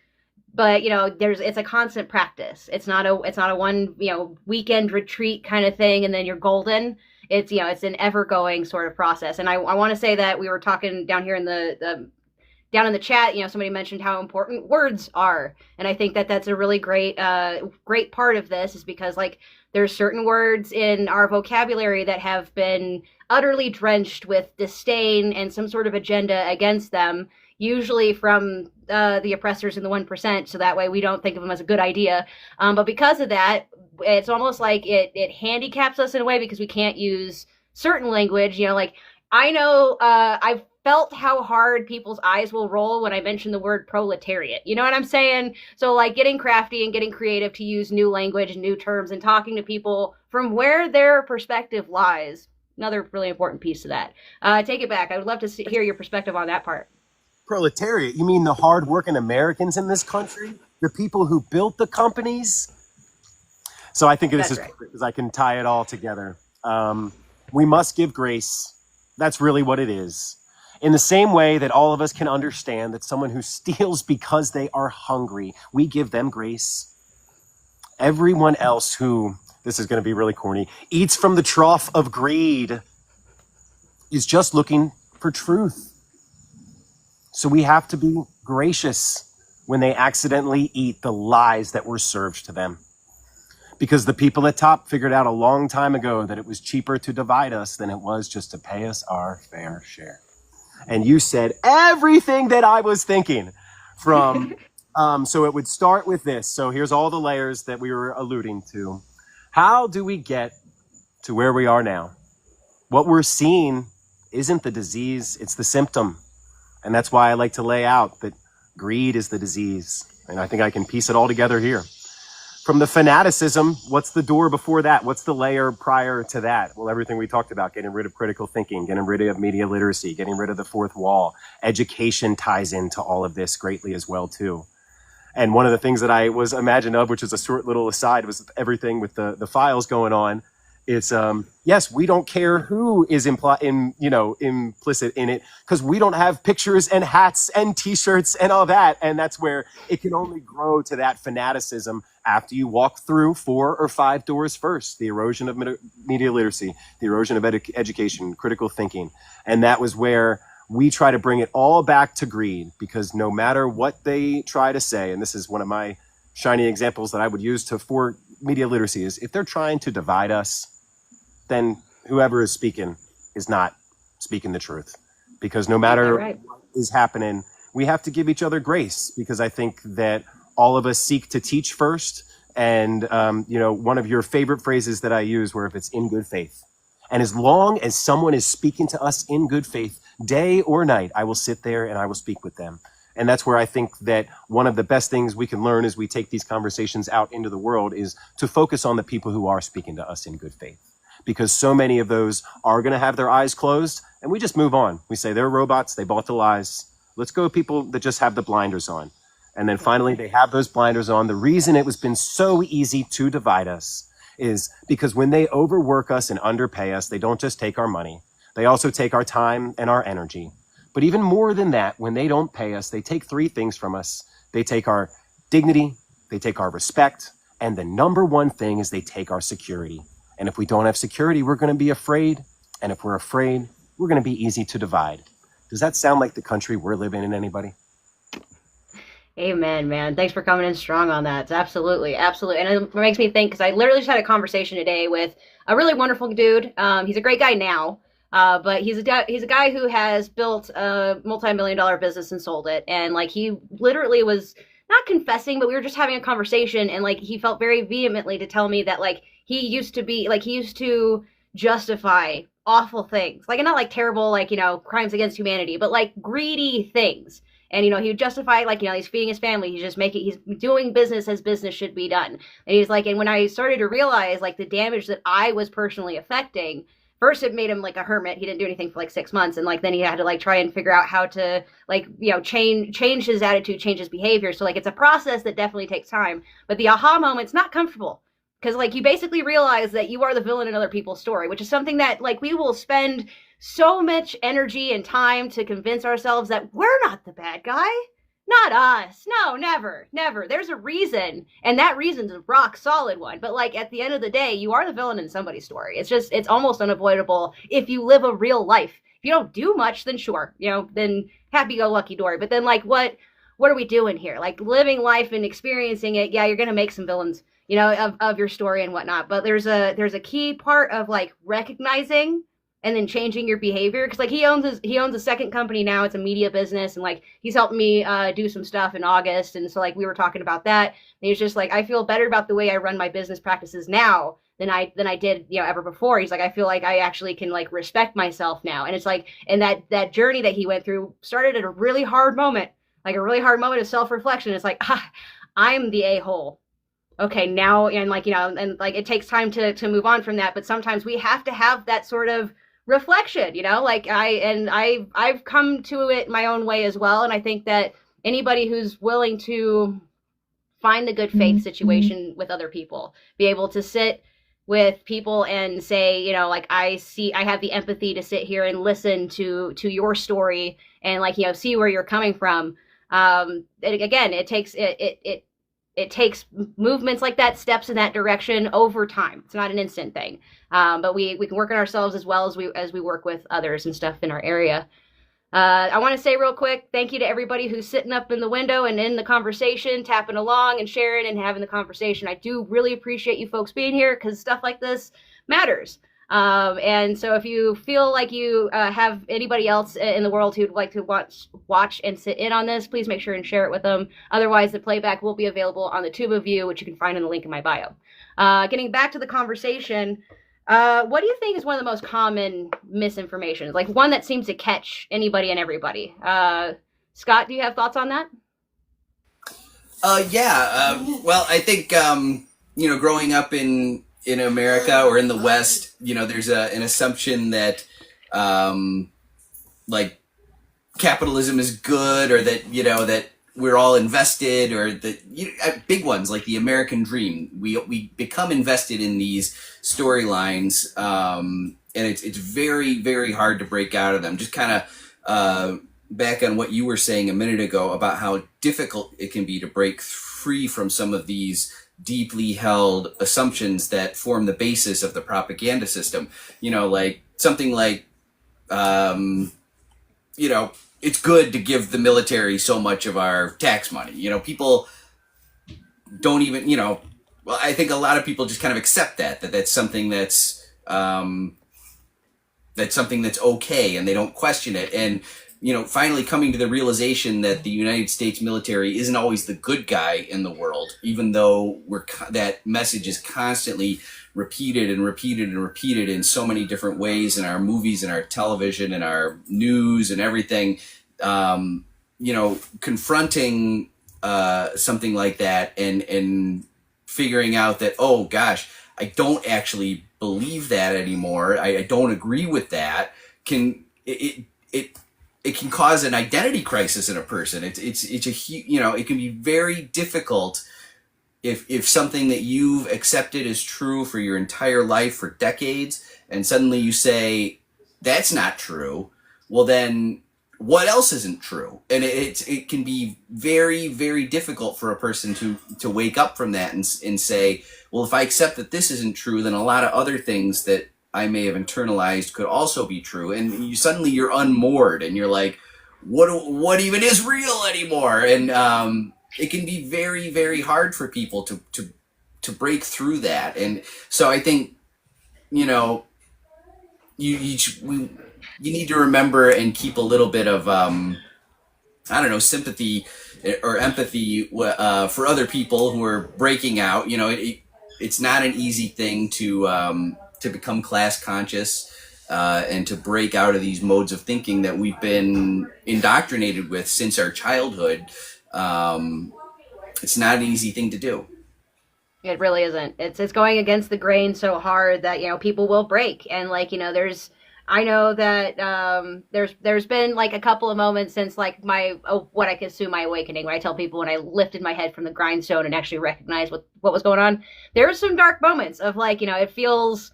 But, you know, it's a constant practice. It's not a one, you know, weekend retreat kind of thing and then you're golden. It's, you know, it's an ever going sort of process. And I want to say that we were talking down here in down in the chat, you know, somebody mentioned how important words are. And I think that that's a really great part of this is because, like, there's certain words in our vocabulary that have been utterly drenched with disdain and some sort of agenda against them, usually from the oppressors in the 1%. So that way we don't think of them as a good idea. But because of that, it's almost like it handicaps us in a way because we can't use certain language. You know, like, I know I've felt how hard people's eyes will roll when I mention the word proletariat. You know what I'm saying? So, like, getting crafty and getting creative to use new language and new terms and talking to people from where their perspective lies. Another really important piece to that. Take it back. I would love to hear your perspective on that part. Proletariat? You mean the hardworking Americans in this country? The people who built the companies? So I think this is perfect because I can tie it all together. We must give grace. That's really what it is. In the same way that all of us can understand that someone who steals because they are hungry, we give them grace. Everyone else who, this is going to be really corny, eats from the trough of greed is just looking for truth. So we have to be gracious when they accidentally eat the lies that were served to them. Because the people at top figured out a long time ago that it was cheaper to divide us than it was just to pay us our fair share. And you said everything that I was thinking from, so it would start with this. So here's all the layers that we were alluding to. How do we get to where we are now? What we're seeing isn't the disease, it's the symptom. And that's why I like to lay out that greed is the disease. And I think I can piece it all together here. From the fanaticism, what's the door before that? What's the layer prior to that? Well, everything we talked about, getting rid of critical thinking, getting rid of media literacy, getting rid of the fourth wall. Education ties into all of this greatly as well, too. And one of the things that I was imagined of, which is a short little aside, was everything with the files going on. It's, yes, we don't care who is implicit in it, because we don't have pictures and hats and T-shirts and all that. And that's where it can only grow to that fanaticism after you walk through 4 or 5 doors first. The erosion of media literacy, the erosion of education, critical thinking. And that was where we try to bring it all back to greed, because no matter what they try to say, and this is one of my shining examples that I would use for media literacy, is if they're trying to divide us, then whoever is speaking is not speaking the truth. Because no matter what is happening, we have to give each other grace, because I think that all of us seek to teach first. And, one of your favorite phrases that I use, where if it's in good faith, and as long as someone is speaking to us in good faith, day or night, I will sit there and I will speak with them. And that's where I think that one of the best things we can learn as we take these conversations out into the world is to focus on the people who are speaking to us in good faith. Because so many of those are going to have their eyes closed, and we just move on. We say they're robots, they bought the lies. Let's go with people that just have the blinders on. And then finally, they have those blinders on. The reason it has been so easy to divide us is because when they overwork us and underpay us, they don't just take our money. They also take our time and our energy. But even more than that, when they don't pay us, they take 3 things from us. They take our dignity, they take our respect, and the number one thing is they take our security. And if we don't have security, we're going to be afraid. And if we're afraid, we're going to be easy to divide. Does that sound like the country we're living in, anybody? Amen, man. Thanks for coming in strong on that. It's absolutely. And it makes me think, because I literally just had a conversation today with a really wonderful dude. He's a great guy now, but he's a guy who has built a multi-million-dollar business and sold it. And, like, he literally was not confessing, but we were just having a conversation, and like he felt very vehemently to tell me that like he used to justify awful things, like, and not like terrible, like, you know, crimes against humanity, but like greedy things. And, you know, he would justify, like, you know, he's feeding his family. He's doing business as business should be done. And he's like, and when I started to realize, like, the damage that I was personally affecting, first it made him like a hermit. He didn't do anything for like 6 months. And like, then he had to like try and figure out how to like, you know, change his attitude, change his behavior. So like, it's a process that definitely takes time. But the aha moment's not comfortable. Because like, you basically realize that you are the villain in other people's story, which is something that like we will spend so much energy and time to convince ourselves that we're not the bad guy. Not us. No, never, never. There's a reason, and that reason's a rock solid one. But like at the end of the day, you are the villain in somebody's story. It's almost unavoidable if you live a real life. If you don't do much, then sure, you know, then happy-go-lucky Dory. But then like what are we doing here? Like living life and experiencing it, yeah, you're gonna make some villains, you know, of your story and whatnot. But there's a key part of like recognizing and then changing your behavior, because like he owns a second company now. It's a media business, and like he's helped me do some stuff in August, and so like we were talking about that, and he's just like, I feel better about the way I run my business practices now than I did, you know, ever before. He's like, I feel like I actually can like respect myself now. And it's like, and that journey that he went through started at a really hard moment, like a really hard moment of self-reflection. It's like, I'm the a-hole. Okay, now, and like, you know, and like it takes time to move on from that, but sometimes we have to have that sort of reflection, you know, like I've come to it my own way as well. And I think that anybody who's willing to find the good faith situation with other people, be able to sit with people and say, you know, like I have the empathy to sit here and listen to your story and like, you know, see where you're coming from. It takes movements like that, steps in that direction over time. It's not an instant thing. But we can work on ourselves as well as we work with others and stuff in our area. I want to say real quick, thank you to everybody who's sitting up in the window and in the conversation, tapping along and sharing and having the conversation. I do really appreciate you folks being here, because stuff like this matters. And so if you feel like you have anybody else in the world who'd like to watch and sit in on this, please make sure and share it with them. Otherwise, the playback will be available on the TubeView, which you can find in the link in my bio. Getting back to the conversation, what do you think is one of the most common misinformations? Like one that seems to catch anybody and everybody. Scott, do you have thoughts on that? Well, I think, you know, growing up in America or in the West, you know, there's an assumption that, like capitalism is good, or that, you know, that we're all invested, or that big ones like the American dream. We become invested in these storylines, and it's very, very hard to break out of them. Just kind of back on what you were saying a minute ago about how difficult it can be to break free from some of these deeply held assumptions that form the basis of the propaganda system. You know, like something like, you know, it's good to give the military so much of our tax money. You know, people don't even, you know, well, I think a lot of people just kind of accept that's something that's something that's okay, and they don't question it. And, you know, finally coming to the realization that the United States military isn't always the good guy in the world, even though that message is constantly repeated and repeated and repeated in so many different ways in our movies and our television and our news and everything. You know, confronting something like that and figuring out that, oh gosh, I don't actually believe that anymore. I don't agree with that. It can cause an identity crisis in a person. You know, it can be very difficult if something that you've accepted as true for your entire life for decades, and suddenly you say that's not true. Well, then what else isn't true? And it can be very, very difficult for a person to wake up from that and say, well, if I accept that this isn't true, then a lot of other things that I may have internalized could also be true. And suddenly you're unmoored and you're like, what even is real anymore? And it can be very, very hard for people to break through that. And so I think, you know, you need to remember and keep a little bit of I don't know, sympathy or empathy for other people who are breaking out. You know, it's not an easy thing to become class conscious and to break out of these modes of thinking that we've been indoctrinated with since our childhood. It's not an easy thing to do. It really isn't. It's going against the grain so hard that, people will break. And like, I know that there's been like a couple of moments since like what I consider my awakening, when I tell people when I lifted my head from the grindstone and actually recognized what was going on. There were some dark moments of like, it feels,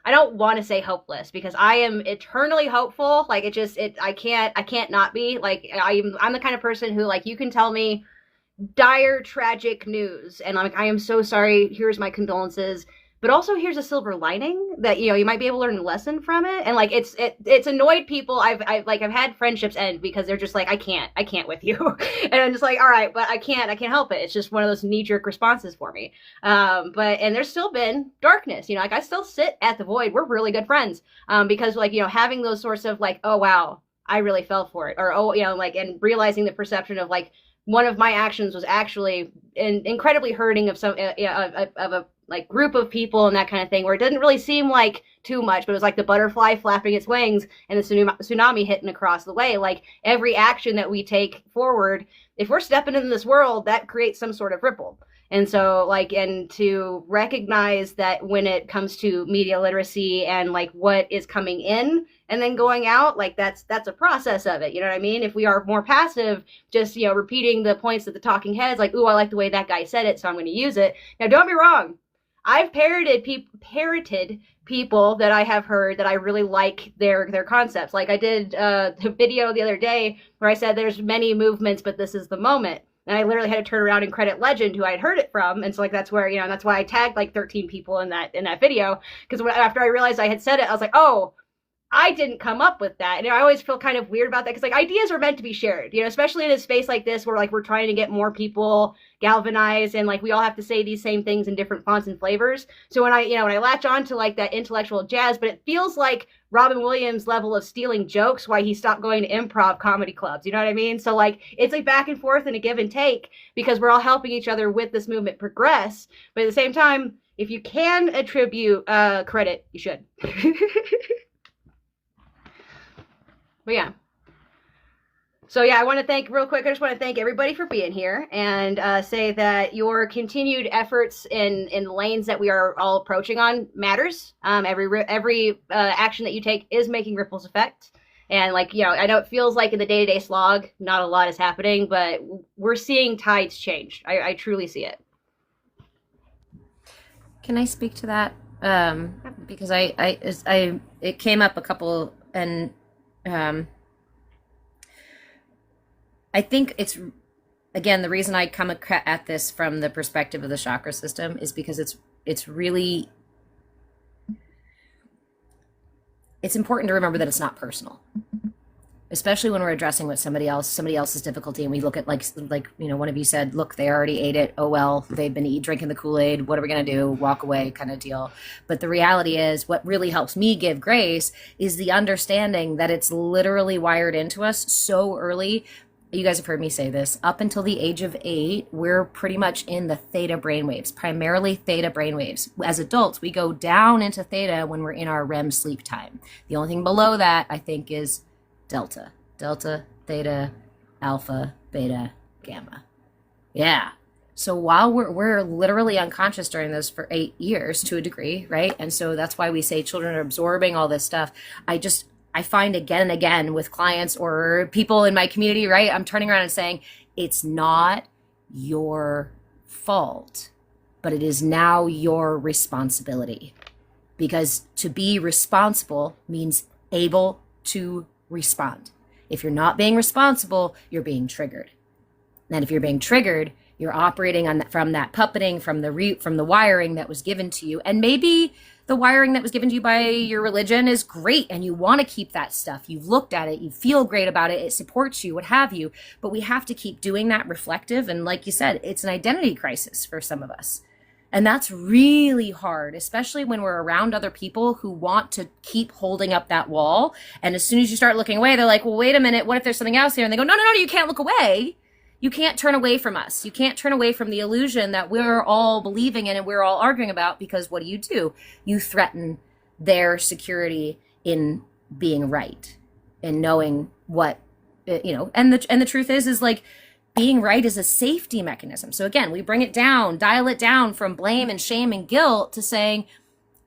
I don't want to say hopeless, because I am eternally hopeful. Like I can't not be. Like I'm the kind of person who, like, you can tell me dire, tragic news, and I'm like, I am so sorry, here's my condolences, but also here's a silver lining that you might be able to learn a lesson from it. And like it's annoyed people. I've had friendships end because they're just like, I can't with you. And I'm just like, all right, but I can't help it. It's just one of those knee-jerk responses for me. And there's still been darkness, like I still sit at the void. We're really good friends, because like, having those sorts of like, oh wow, I really fell for it, or oh, like, and realizing the perception of like, one of my actions was actually incredibly hurting of some of a like group of people and that kind of thing, where it didn't really seem like too much, but it was like the butterfly flapping its wings and the tsunami hitting across the way. Like every action that we take forward, if we're stepping into this world, that creates some sort of ripple. And so like, and to recognize that when it comes to media literacy and like what is coming in and then going out, like that's a process of it. You know what I mean? If we are more passive, just, repeating the points of the talking heads, like, ooh, I like the way that guy said it, so I'm going to use it. Now, don't be wrong. I've parroted people that I have heard that I really like their concepts. Like I did a video the other day where I said there's many movements, but this is the moment. And I literally had to turn around and credit Legend, who I had heard it from. And so like, that's where, that's why I tagged like 13 people in that video. Because after I realized I had said it, I was like, oh, I didn't come up with that. And I always feel kind of weird about that, because like ideas are meant to be shared, especially in a space like this where like we're trying to get more people galvanized, and like we all have to say these same things in different fonts and flavors. So when I latch on to like that intellectual jazz, but it feels like Robin Williams level of stealing jokes, why he stopped going to improv comedy clubs. You know what I mean? So like it's like back and forth and a give and take, because we're all helping each other with this movement progress. But at the same time, if you can attribute credit, you should. But yeah. So yeah, I want to thank everybody for being here, and say that your continued efforts in the lanes that we are all approaching on matters. Every action that you take is making ripples effect. And like, I know it feels like in the day-to-day slog, not a lot is happening, but we're seeing tides change. I truly see it. Can I speak to that? Because it came up a couple, and I think it's, again, the reason I come at this from the perspective of the chakra system is because it's really, it's important to remember that it's not personal, especially when we're addressing with somebody else's difficulty, and we look at like one of you said, look, they already ate it, oh well, they've been drinking the Kool-Aid, what are we going to do, walk away kind of deal. But the reality is, what really helps me give grace is the understanding that it's literally wired into us so early. You guys have heard me say this, up until the age of 8, we're pretty much in the theta brainwaves, primarily theta brainwaves. As adults, we go down into theta when we're in our REM sleep time. The only thing below that, I think, is delta, theta, alpha, beta, gamma. Yeah. So while we're literally unconscious during those for 8 years to a degree, right? And so that's why we say children are absorbing all this stuff. I find again and again with clients or people in my community, right? I'm turning around and saying, it's not your fault, but it is now your responsibility. Because to be responsible means able to respond. If you're not being responsible, you're being triggered. And if you're being triggered, you're operating from that puppeting, from the wiring that was given to you. And maybe the wiring that was given to you by your religion is great, and you want to keep that stuff. You've looked at it, you feel great about it, it supports you, what have you. But we have to keep doing that reflective. And like you said, it's an identity crisis for some of us. And that's really hard, especially when we're around other people who want to keep holding up that wall. And as soon as you start looking away, they're like, well, wait a minute, what if there's something else here? And they go, no, you can't look away. You can't turn away from us. You can't turn away from the illusion that we're all believing in and we're all arguing about, because what do? You threaten their security in being right and knowing what, and the truth is like, being right is a safety mechanism. So again, we bring it down, dial it down from blame and shame and guilt to saying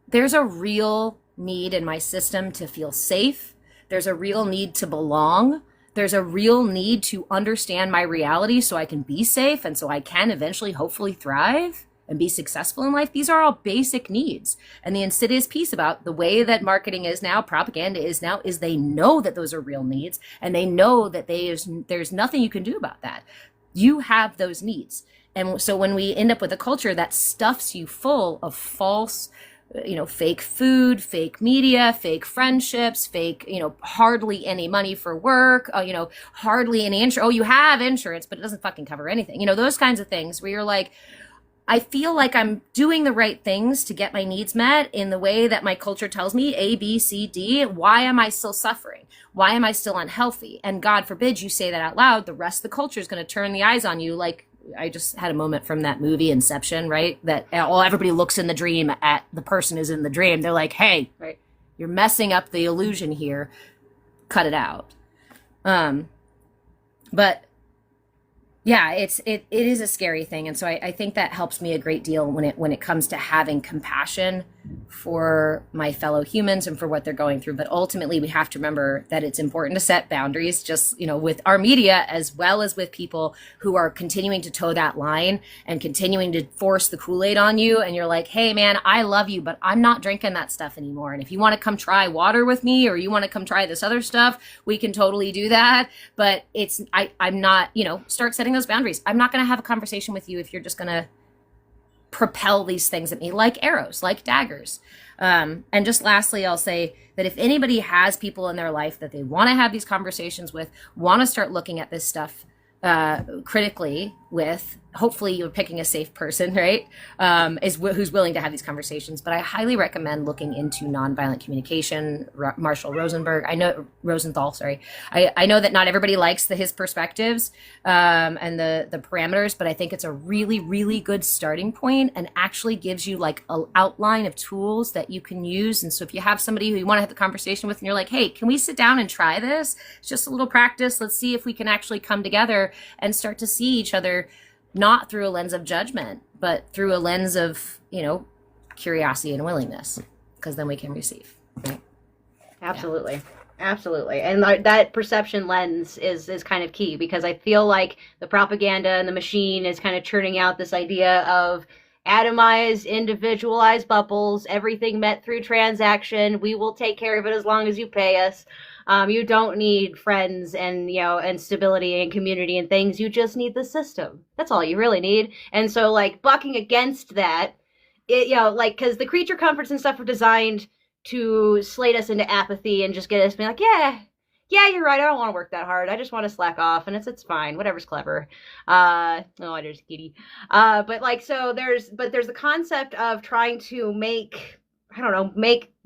there's a real need in my system to feel safe. There's a real need to belong. There's a real need to understand my reality so I can be safe and so I can eventually, hopefully thrive and be successful in life. These are all basic needs. And the insidious piece about the way that marketing is now, propaganda is now, is they know that those are real needs, and they know that there's nothing you can do about that. You have those needs. And so when we end up with a culture that stuffs you full of false, fake food, fake media, fake friendships, fake, hardly any money for work, hardly any insurance. Oh, you have insurance, but it doesn't fucking cover anything. Those kinds of things where you're like, I feel like I'm doing the right things to get my needs met in the way that my culture tells me, A, B, C, D. Why am I still suffering? Why am I still unhealthy? And God forbid you say that out loud, the rest of the culture is going to turn the eyes on you. Like, I just had a moment from that movie Inception, right? That everybody looks in the dream at the person who's in the dream. They're like, hey, right, you're messing up the illusion here. Cut it out. But yeah, it is a scary thing. And so I think that helps me a great deal when it comes to having compassion for my fellow humans and for what they're going through. But ultimately, we have to remember that it's important to set boundaries, just, with our media, as well as with people who are continuing to toe that line and continuing to force the Kool-Aid on you. And you're like, hey, man, I love you, but I'm not drinking that stuff anymore. And if you want to come try water with me, or you want to come try this other stuff, we can totally do that. But I'm not, start setting those boundaries. I'm not going to have a conversation with you if you're just going to propel these things at me like arrows, like daggers. And just lastly, I'll say that if anybody has people in their life that they want to have these conversations with, want to start looking at this stuff critically with, hopefully you're picking a safe person, right? Who's willing to have these conversations. But I highly recommend looking into nonviolent communication. Marshall Rosenthal, sorry. I know that not everybody likes his perspectives and the parameters, but I think it's a really, really good starting point and actually gives you like an outline of tools that you can use. And so if you have somebody who you want to have the conversation with and you're like, hey, can we sit down and try this? It's just a little practice. Let's see if we can actually come together and start to see each other not through a lens of judgment, but through a lens of, curiosity and willingness, because then we can receive. Right? Absolutely. Yeah. Absolutely. And that perception lens is kind of key, because I feel like the propaganda and the machine is kind of churning out this idea of atomized, individualized bubbles, everything met through transaction. We will take care of it as long as you pay us. You don't need friends and, and stability and community and things. You just need the system. That's all you really need. And so, like, bucking against that, because the creature comforts and stuff are designed to slate us into apathy and just get us to be like, yeah, you're right. I don't want to work that hard. I just want to slack off, and it's fine. Whatever's clever. There's a kitty. There's the concept of trying to make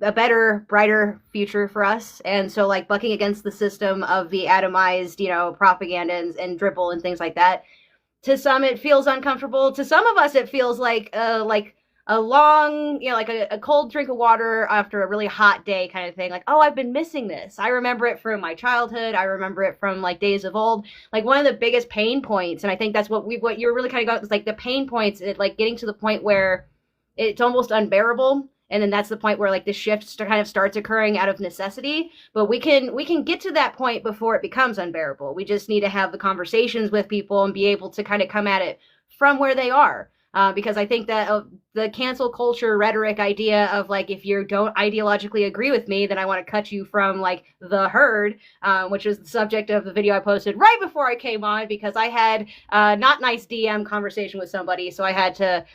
a better, brighter future for us. And so, like, bucking against the system of the atomized, propaganda and dribble and things like that. To some, it feels uncomfortable. To some of us, it feels like a long, like a cold drink of water after a really hot day kind of thing. Like, oh, I've been missing this. I remember it from my childhood. I remember it from, like, days of old. Like, one of the biggest pain points, and I think that's what you're really kind of got, is like the pain points, like getting to the point where it's almost unbearable. And then that's the point where, like, the shift kind of starts occurring out of necessity. But we can get to that point before it becomes unbearable. We just need to have the conversations with people and be able to kind of come at it from where they are. Because I think that the cancel culture rhetoric idea of, like, if you don't ideologically agree with me, then I want to cut you from, like, the herd, which is the subject of the video I posted right before I came on, because I had a not nice DM conversation with somebody. So I had to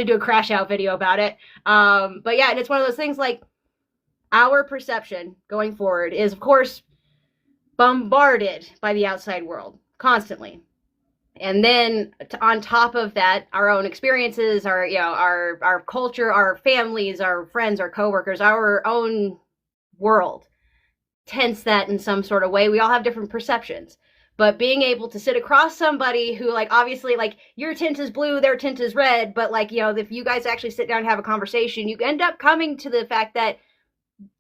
do a crash out video about it. But yeah, and it's one of those things, like, our perception going forward is, of course, bombarded by the outside world constantly. And then on top of that, our own experiences, our culture, our families, our friends, our coworkers, our own world tents that in some sort of way. We all have different perceptions. But being able to sit across somebody who, like, obviously, like, your tint is blue, their tint is red, but, like, if you guys actually sit down and have a conversation, you end up coming to the fact that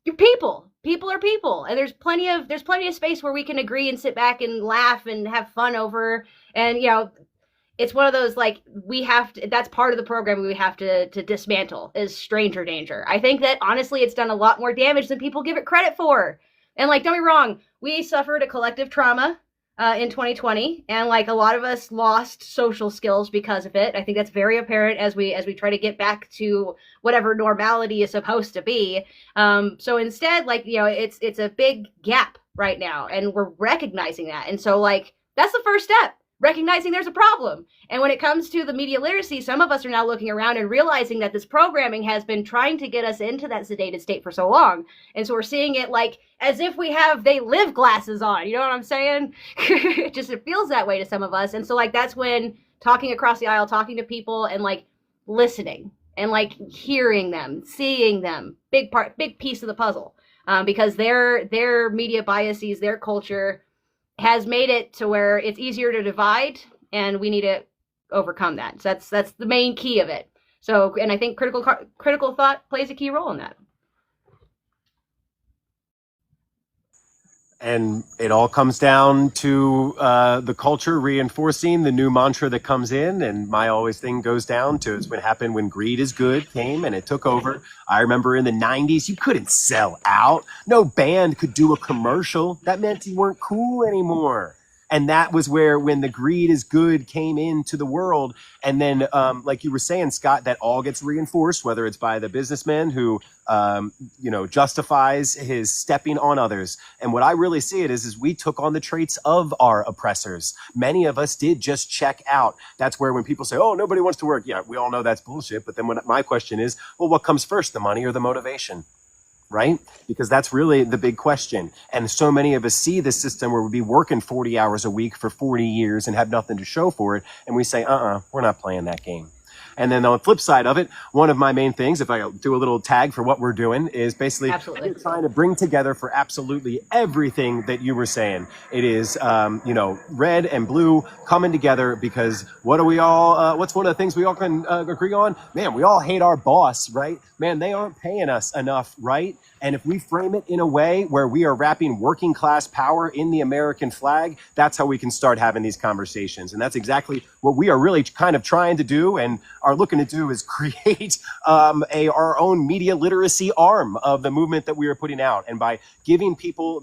you're people. People are people, and there's plenty of space where we can agree and sit back and laugh and have fun over. And it's one of those, like, we have to. That's part of the program we have to dismantle is stranger danger. I think that honestly, it's done a lot more damage than people give it credit for. And, like, don't be wrong, we suffered a collective trauma in 2020, and, like, a lot of us lost social skills because of it. I think that's very apparent as we try to get back to whatever normality is supposed to be. So instead, like, it's a big gap right now, and we're recognizing that. And so, like, that's the first step. Recognizing there's a problem. And when it comes to the media literacy, some of us are now looking around and realizing that this programming has been trying to get us into that sedated state for so long. And so we're seeing it like as if we have they live glasses on. You know what I'm saying? It feels that way to some of us. And so, like, that's when talking across the aisle, talking to people and, like, listening and, like, hearing them, seeing them, big piece of the puzzle. Because their media biases, their culture has made it to where it's easier to divide, and we need to overcome that. So that's the main key of it. So, and I think critical thought plays a key role in that. And it all comes down to the culture reinforcing the new mantra that comes in. And my always thing goes down to it's what happened when greed is good came and it took over. I remember in the 90s, you couldn't sell out. No band could do a commercial. That meant you weren't cool anymore. And that was where, when the greed is good came into the world. And then, like you were saying, Scott, that all gets reinforced, whether it's by the businessman who, justifies his stepping on others. And what I really see it is we took on the traits of our oppressors. Many of us did just check out. That's where when people say, oh, nobody wants to work. Yeah, we all know that's bullshit. But then my question is, well, what comes first, the money or the motivation? Right? Because that's really the big question. And so many of us see this system where we'd be working 40 hours a week for 40 years and have nothing to show for it. And we say, we're not playing that game. And then on the flip side of it, one of my main things, if I do a little tag for what we're doing, is basically trying to bring together for absolutely everything that you were saying. It is, red and blue coming together because what do we all, what's one of the things we all can agree on? Man, we all hate our boss, right? Man, they aren't paying us enough, right? And if we frame it in a way where we are wrapping working class power in the American flag, that's how we can start having these conversations. And that's exactly what we are really kind of trying to do and are looking to do, is create our own media literacy arm of the movement that we are putting out. And by giving people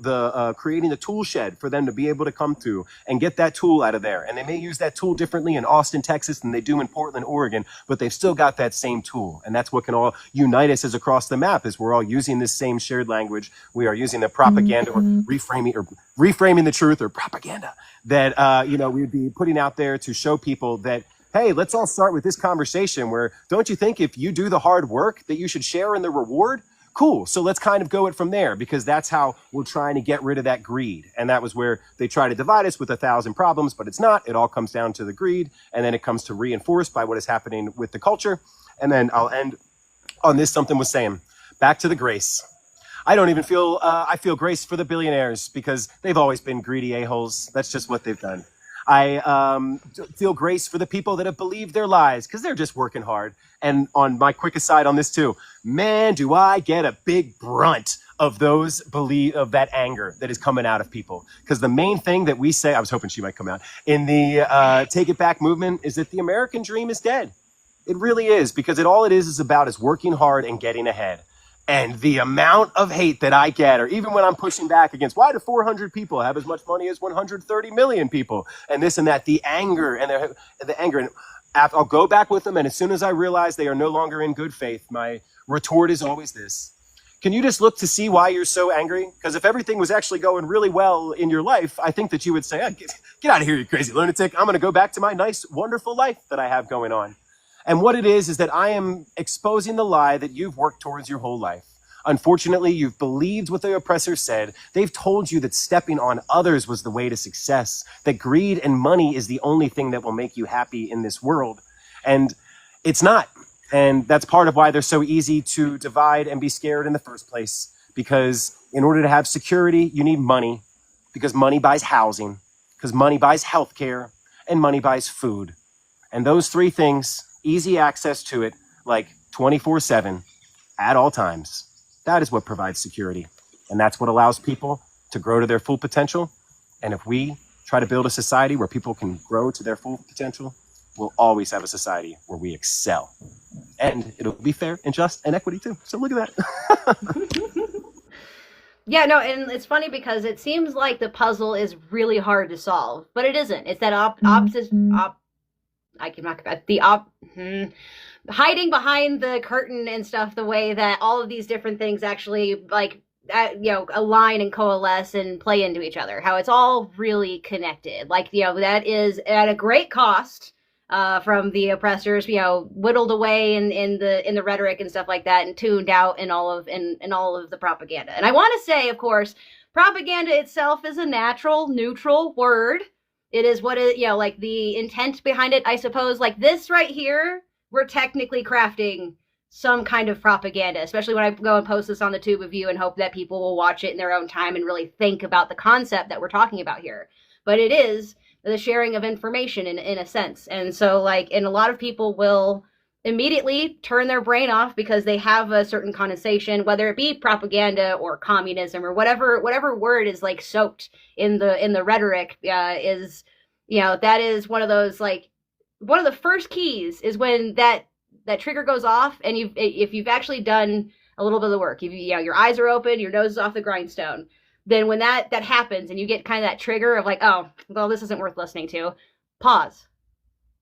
creating the tool shed for them to be able to come to and get that tool out of there. And they may use that tool differently in Austin, Texas than they do in Portland, Oregon, but they've still got that same tool. And that's what can all unite us as across the map, is we're all using this same shared language. We are using the propaganda or reframing the truth or propaganda that, we would be putting out there to show people that, hey, let's all start with this conversation where, don't you think if you do the hard work that you should share in the reward? Cool. So let's kind of go it from there, because that's how we're trying to get rid of that greed. And that was where they try to divide us with 1,000 problems, but it's not. It all comes down to the greed. And then it comes to reinforced by what is happening with the culture. And then I'll end on this. Something was saying, back to the grace. I don't even feel, I feel grace for the billionaires because they've always been greedy a-holes. That's just what they've done. I feel grace for the people that have believed their lies because they're just working hard. And on my quick aside on this too, man, do I get a big brunt of of that anger that is coming out of people. Because the main thing that we say, I was hoping she might come out, in the Take It Back movement is that the American dream is dead. It really is, because all it is about is working hard and getting ahead. And the amount of hate that I get, or even when I'm pushing back against, why do 400 people have as much money as 130 million people? And this and that, the anger and the anger. And I'll go back with them. And as soon as I realize they are no longer in good faith, my retort is always this. Can you just look to see why you're so angry? Because if everything was actually going really well in your life, I think that you would say, get out of here, you crazy lunatic. I'm going to go back to my nice, wonderful life that I have going on. And what it is that I am exposing the lie that you've worked towards your whole life. Unfortunately, you've believed what the oppressor said. They've told you that stepping on others was the way to success, that greed and money is the only thing that will make you happy in this world. And it's not. And that's part of why they're so easy to divide and be scared in the first place. Because in order to have security, you need money. Because money buys housing. Because money buys healthcare. And money buys food. And those three things, easy access to it, like 24/7, at all times. That is what provides security. And that's what allows people to grow to their full potential. And if we try to build a society where people can grow to their full potential, we'll always have a society where we excel. And it'll be fair and just and equity too. So look at that. Yeah, no, and it's funny because it seems like the puzzle is really hard to solve, but it isn't. It's that hiding behind the curtain and stuff, the way that all of these different things actually align and coalesce and play into each other. How it's all really connected. Like, that is at a great cost. From the oppressors, whittled away in the rhetoric and stuff like that, and tuned out in all of the propaganda. And I want to say, of course, propaganda itself is a natural, neutral word. It is what it, like the intent behind it, I suppose. Like this right here, we're technically crafting some kind of propaganda, especially when I go and post this on the tube of you and hope that people will watch it in their own time and really think about the concept that we're talking about here. But it is the sharing of information in a sense. And so and a lot of people will immediately turn their brain off because they have a certain connotation, whether it be propaganda or communism or whatever word is soaked in the rhetoric, is, that is one of those, one of the first keys is when that trigger goes off, and if you've actually done a little bit of the work, your eyes are open, your nose is off the grindstone, then when that happens and you get kind of that trigger of oh, well, this isn't worth listening to, pause,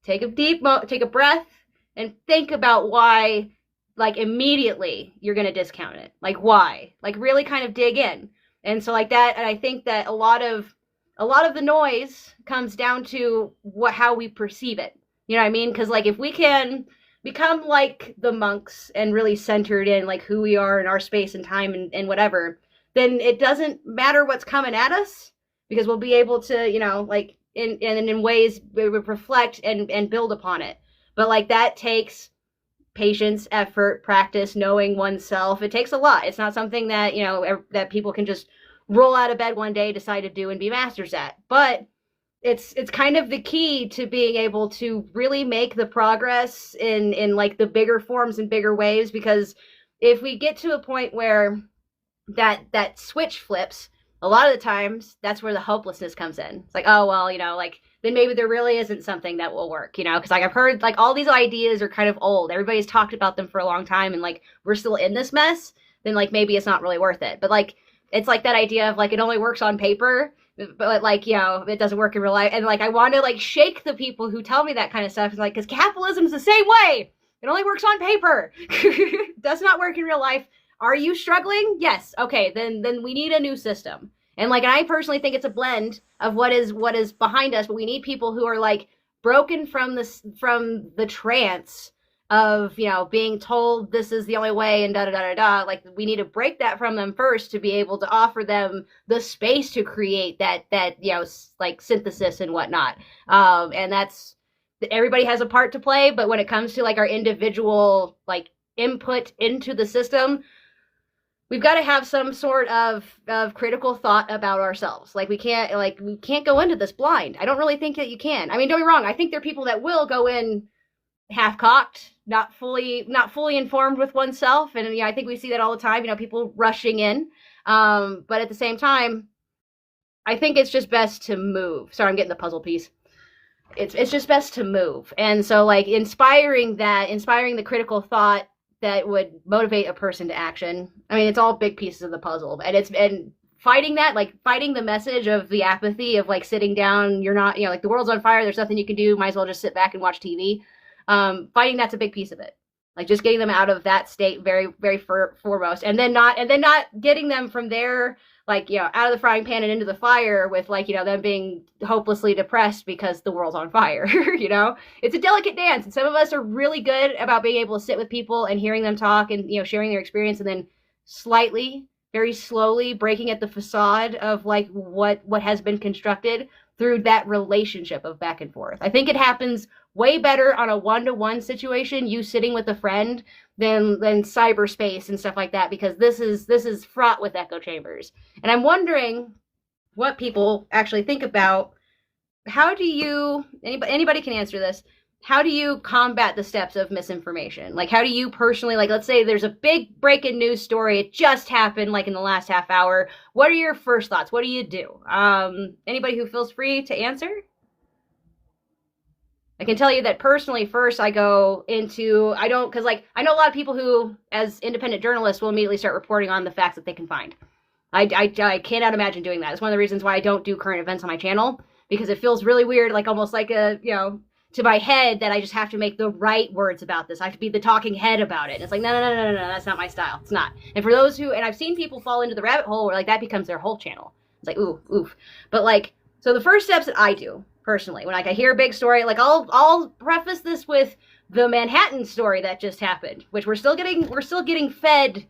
take a breath, and think about why, immediately you're going to discount it. Why? Really kind of dig in. And so that, and I think that a lot of the noise comes down to how we perceive it. You know what I mean? Because if we can become like the monks and really centered in who we are in our space and time and whatever, then it doesn't matter what's coming at us, because we'll be able to, in ways we reflect and build upon it. But that takes patience, effort, practice, knowing oneself. It takes a lot. It's not something that, that people can just roll out of bed one day, decide to do and be masters at. But it's kind of the key to being able to really make the progress in the bigger forms and bigger ways, because if we get to a point where that switch flips, a lot of the times that's where the hopelessness comes in. It's oh, well, then maybe there really isn't something that will work, because I've heard all these ideas are kind of old. Everybody's talked about them for a long time, and we're still in this mess. Then maybe it's not really worth it. But it's that idea of it only works on paper, but it doesn't work in real life. And I want to shake the people who tell me that kind of stuff. It's because capitalism's the same way. It only works on paper. Does not work in real life. Are you struggling? Yes. Okay, then we need a new system. And I personally think it's a blend of what is behind us, but we need people who are broken from the trance of, being told this is the only way and da da da da da. We need to break that from them first to be able to offer them the space to create that synthesis and whatnot. And that's, everybody has a part to play, but when it comes to our individual input into the system, we've got to have some sort of critical thought about ourselves. We can't go into this blind. I don't really think that you can. I mean, don't get me wrong. I think there are people that will go in half-cocked, not fully informed with oneself. And I think we see that all the time, people rushing in. But at the same time, I think it's just best to move. Sorry, I'm getting the puzzle piece. It's just best to move. And so inspiring the critical thought that would motivate a person to action. I mean, it's all big pieces of the puzzle, and fighting that, fighting the message of the apathy of sitting down, you're not, the world's on fire, there's nothing you can do, might as well just sit back and watch TV. Fighting that's a big piece of it. Just getting them out of that state very, very foremost, and then not getting them from there, out of the frying pan and into the fire with them being hopelessly depressed because the world's on fire. It's a delicate dance, and some of us are really good about being able to sit with people and hearing them talk and sharing their experience, and then slightly, very slowly breaking at the facade of like what has been constructed through that relationship of back and forth. I think it happens way better on a one-to-one situation, you sitting with a friend, than cyberspace and stuff like that, because this is fraught with echo chambers. And I'm wondering what people actually think about, how do you, anybody can answer this, how do you combat the steps of misinformation? Like, how do you personally, like, let's say there's a big breaking news story, it just happened like in the last half hour. What are your first thoughts? What do you do? Anybody who feels free to answer? I can tell you that personally, first I go into, because like, I know a lot of people who, as independent journalists, will immediately start reporting on the facts that they can find. I cannot imagine doing that. It's one of the reasons why I don't do current events on my channel, because it feels really weird, like almost like a, to my head, that I just have to make the right words about this. I have to be the talking head about it. And it's like, no, that's not my style. It's not. And for those who, and I've seen people fall into the rabbit hole where like that becomes their whole channel. It's like, ooh, oof. But like, so the first steps that I do personally, when like I hear a big story, like I'll preface this with the Manhattan story that just happened, which we're still getting fed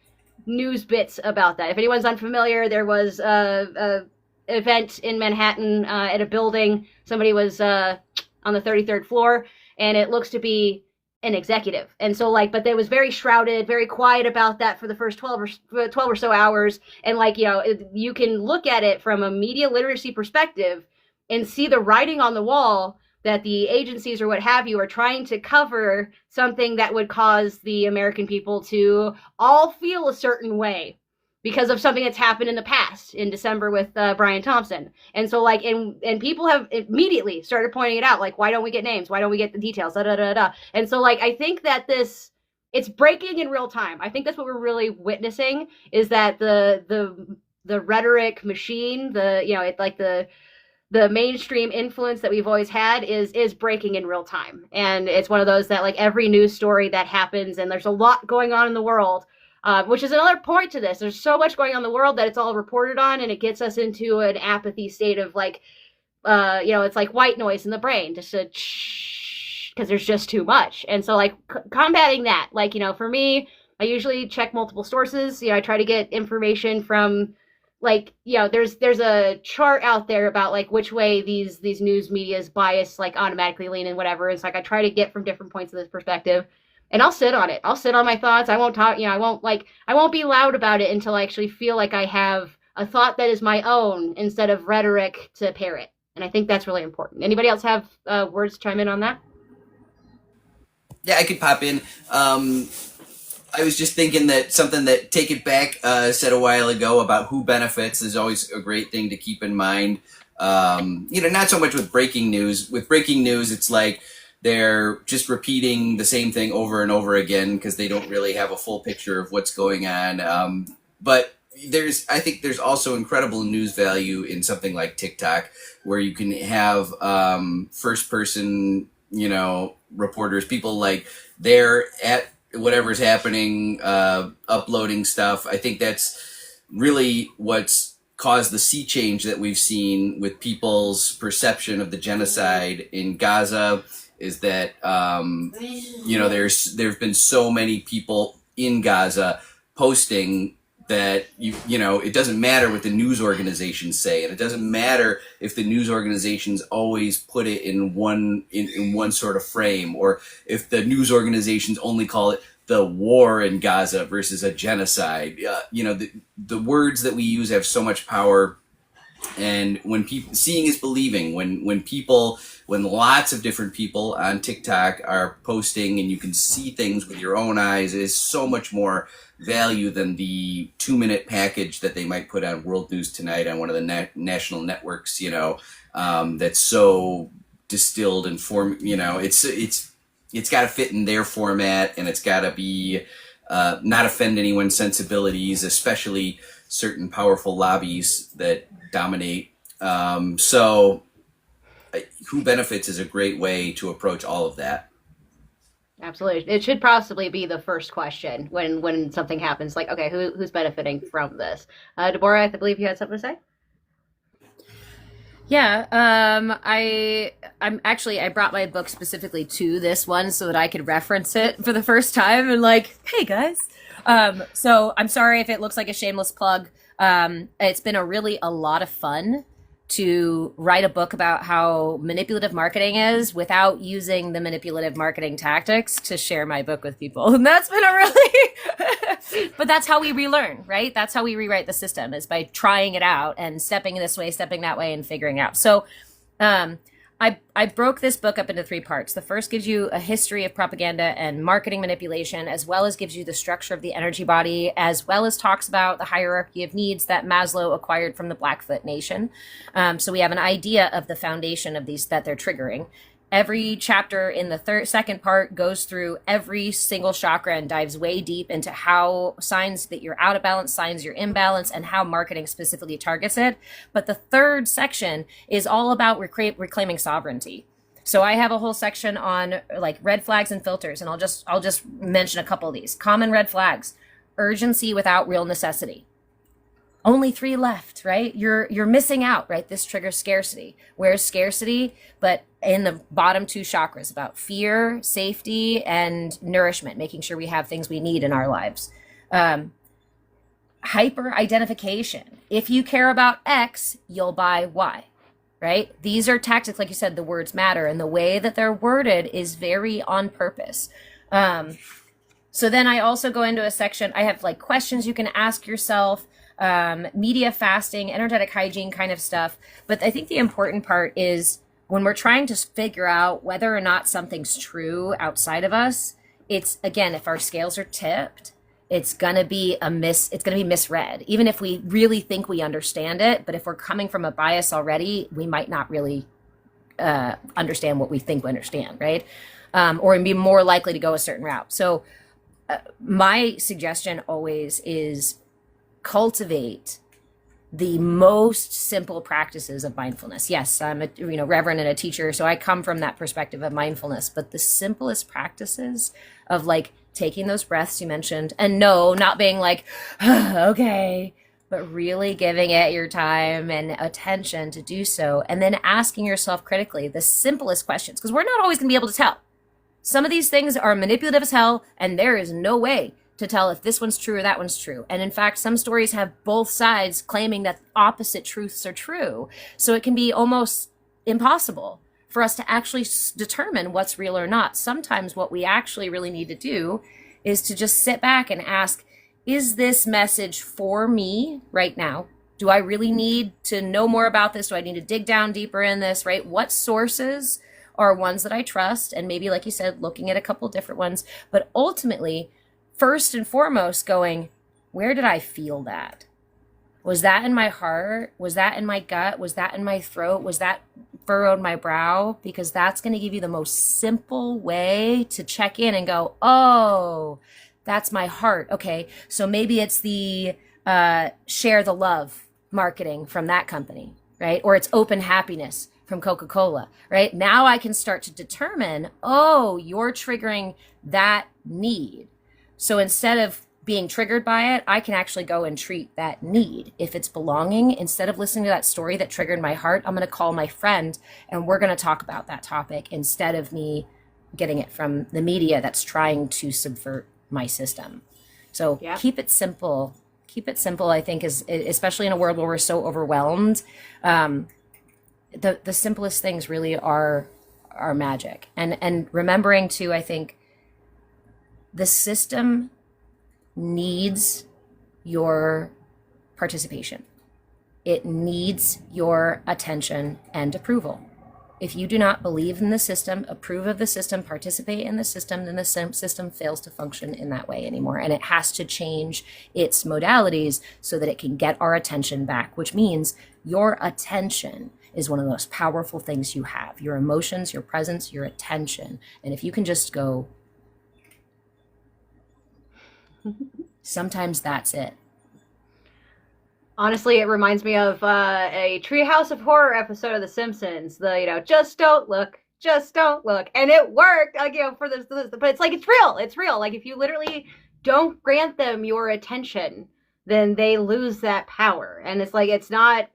news bits about that. If anyone's unfamiliar, there was a event in Manhattan at a building. Somebody was on the 33rd floor, and it looks to be an executive. And so like, but they was very shrouded, very quiet about that for the first 12 or so hours. And like, you can look at it from a media literacy perspective and see the writing on the wall that the agencies or what have you are trying to cover something that would cause the American people to all feel a certain way because of something that's happened in the past in December with Brian Thompson. And so like, and people have immediately started pointing it out, like, why don't we get names? Why don't we get the details? Da, da, da, da. And so like, I think that it's breaking in real time. I think that's what we're really witnessing, is that the rhetoric machine, the mainstream influence that we've always had is breaking in real time. And it's one of those that like every news story that happens, and there's a lot going on in the world, which is another point to this. There's so much going on in the world that it's all reported on, and it gets us into an apathy state of like, it's like white noise in the brain, just because there's just too much. And so like combating that, like, for me, I usually check multiple sources. I try to get information from, like, there's a chart out there about like which way these news media's bias like automatically lean and whatever. It's like I try to get from different points of this perspective, and I'll sit on it. I'll sit on my thoughts. I won't talk, I won't be loud about it until I actually feel like I have a thought that is my own instead of rhetoric to parrot. And I think that's really important. Anybody else have words to chime in on that? Yeah, I could pop in. I was just thinking that something that Take It Back said a while ago about who benefits is always a great thing to keep in mind. Not so much with breaking news. With breaking news, it's like they're just repeating the same thing over and over again because they don't really have a full picture of what's going on. But I think there's also incredible news value in something like TikTok, where you can have first person, reporters, people like they're at whatever's happening, uploading stuff. I think that's really what's caused the sea change that we've seen with people's perception of the genocide in Gaza, is that, there've been so many people in Gaza posting that it doesn't matter what the news organizations say, and it doesn't matter if the news organizations always put it in one sort of frame, or if the news organizations only call it the war in Gaza versus a genocide. The words that we use have so much power, and when people, seeing is believing. When lots of different people on TikTok are posting and you can see things with your own eyes, it is so much more value than the 2-minute package that they might put on World News Tonight on one of the national networks, that's so distilled and it's got to fit in their format, and it's got to be not offend anyone's sensibilities, especially certain powerful lobbies that dominate. So who benefits is a great way to approach all of that. Absolutely. It should possibly be the first question when something happens, like, okay, who's benefiting from this? DeBoraH, I believe you had something to say? Yeah, I brought my book specifically to this one so that I could reference it for the first time and like, hey guys. So I'm sorry if it looks like a shameless plug. It's been a lot of fun to write a book about how manipulative marketing is without using the manipulative marketing tactics to share my book with people. And that's been a really, but that's how we relearn, right? That's how we rewrite the system, is by trying it out and stepping this way, stepping that way, and figuring it out. So, I broke this book up into 3 parts. The first gives you a history of propaganda and marketing manipulation, as well as gives you the structure of the energy body, as well as talks about the hierarchy of needs that Maslow acquired from the Blackfoot Nation. So we have an idea of the foundation of these that they're triggering. Every chapter in the second part goes through every single chakra and dives way deep into how signs that you're out of balance, signs you're in balance, and how marketing specifically targets it. But the third section is all about reclaiming sovereignty. So I have a whole section on like red flags and filters, and I'll just mention a couple of these. Common red flags: urgency without real necessity. Only 3 left, right? You're missing out, right? This triggers scarcity. Where's scarcity? But in the bottom 2 chakras, about fear, safety, and nourishment, making sure we have things we need in our lives. Hyper identification. If you care about X, you'll buy Y, right? These are tactics, like you said, the words matter, and the way that they're worded is very on purpose. So then I also go into a section, I have like questions you can ask yourself, media fasting, energetic hygiene kind of stuff. But I think the important part is when we're trying to figure out whether or not something's true outside of us, it's, again, if our scales are tipped, it's going to be misread, even if we really think we understand it. But if we're coming from a bias already, we might not really understand what we think we understand, right? Or be more likely to go a certain route. So my suggestion always is cultivate the most simple practices of mindfulness. Yes, I'm a reverend and a teacher, so I come from that perspective of mindfulness. But the simplest practices of like taking those breaths you mentioned, and no, not being like, okay, but really giving it your time and attention to do so, and then asking yourself critically the simplest questions, because we're not always going to be able to tell. Some of these things are manipulative as hell, and there is no way to tell if this one's true or that one's true. And in fact, some stories have both sides claiming that opposite truths are true. So it can be almost impossible for us to actually determine what's real or not. Sometimes what we actually really need to do is to just sit back and ask, is this message for me right now? Do I really need to know more about this? Do I need to dig down deeper in this, right? What sources are ones that I trust? And maybe, like you said, looking at a couple different ones, but ultimately, first and foremost, going, where did I feel that? Was that in my heart? Was that in my gut? Was that in my throat? Was that furrowed my brow? Because that's going to give you the most simple way to check in and go, oh, that's my heart. Okay, so maybe it's the share the love marketing from that company, right? Or it's open happiness from Coca-Cola, right? Now I can start to determine, oh, you're triggering that need. So instead of being triggered by it, I can actually go and treat that need. If it's belonging, instead of listening to that story that triggered my heart, I'm going to call my friend and we're going to talk about that topic instead of me getting it from the media that's trying to subvert my system. So keep it simple. Keep it simple, I think, is especially in a world where we're so overwhelmed. The simplest things really are magic. And remembering too, I think, the system needs your participation. It needs your attention and approval. If you do not believe in the system, approve of the system, participate in the system, then the system fails to function in that way anymore. And it has to change its modalities so that it can get our attention back, which means your attention is one of the most powerful things you have. Your emotions, your presence, your attention. And if you can just go, sometimes that's it. Honestly, it reminds me of a Treehouse of Horror episode of The Simpsons. Just don't look, and it worked. For this, but it's like it's real. It's real. Like if you literally don't grant them your attention, then they lose that power. And it's like it's not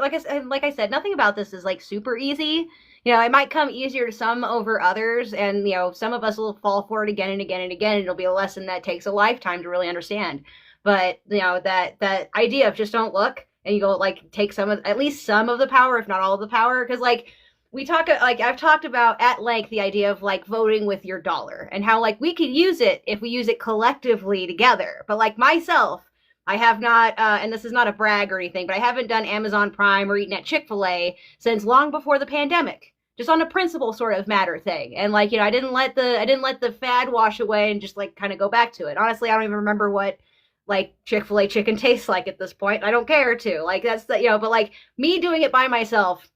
like I said, nothing about this is like super easy. You know, it might come easier to some over others, and you know, some of us will fall for it again and again and again, and it'll be a lesson that takes a lifetime to really understand. But you know, that idea of just don't look, and you go like take at least some of the power, if not all of the power, because like I've talked about at length the idea of like voting with your dollar and how like we could use it if we use it collectively together. But like myself, I have not, and this is not a brag or anything, but I haven't done Amazon Prime or eaten at Chick-fil-A since long before the pandemic, just on a principle sort of matter thing. And like, you know, I didn't let the fad wash away and just like kind of go back to it. Honestly, I don't even remember what like Chick-fil-A chicken tastes like at this point. I don't care to. Like that's the, you know, but like me doing it by myself,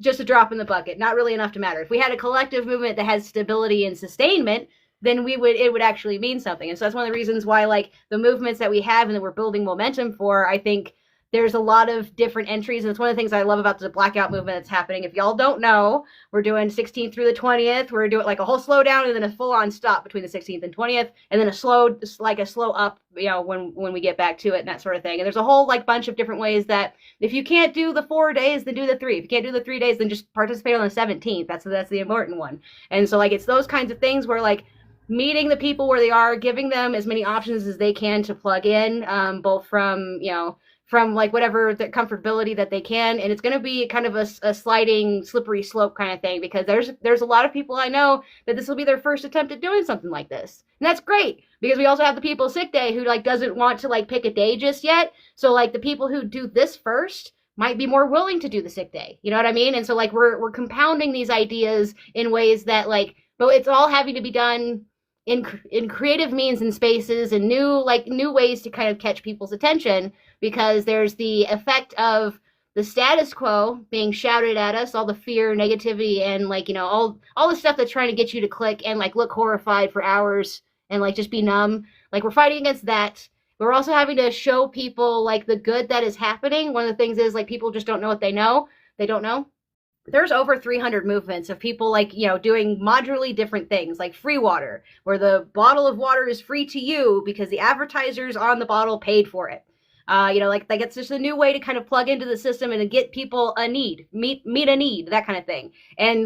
just a drop in the bucket, not really enough to matter. If we had a collective movement that has stability and sustainment, then it would actually mean something. And so that's one of the reasons why like the movements that we have and that we're building momentum for, I think there's a lot of different entries. And it's one of the things I love about the blackout movement that's happening. If y'all don't know, we're doing 16th through the 20th. We're doing like a whole slowdown and then a full on stop between the 16th and 20th. And then a slow up, you know, when we get back to it and that sort of thing. And there's a whole like bunch of different ways that if you can't do the 4 days, then do the 3. If you can't do the 3 days, then just participate on the 17th. That's the important one. And so like, it's those kinds of things where like, meeting the people where they are, giving them as many options as they can to plug in, both from, you know, from like whatever the comfortability that they can. And it's going to be kind of a sliding, slippery slope kind of thing, because there's a lot of people I know that this will be their first attempt at doing something like this. And that's great, because we also have the people sick day who like doesn't want to like pick a day just yet. So like the people who do this first might be more willing to do the sick day. You know what I mean? And so like we're compounding these ideas in ways that like, but it's all having to be done in creative means and spaces and new ways to kind of catch people's attention, because there's the effect of the status quo being shouted at us, all the fear, negativity, and like, you know, all the stuff that's trying to get you to click and like look horrified for hours and like just be numb. Like we're fighting against that. We're also having to show people like the good that is happening. One of the things is like people just don't know what they know. They don't know. There's over 300 movements of people like, you know, doing modularly different things, like free water, where the bottle of water is free to you because the advertisers on the bottle paid for it. You know, like it's just a new way to kind of plug into the system and to get people a need, meet a need, that kind of thing.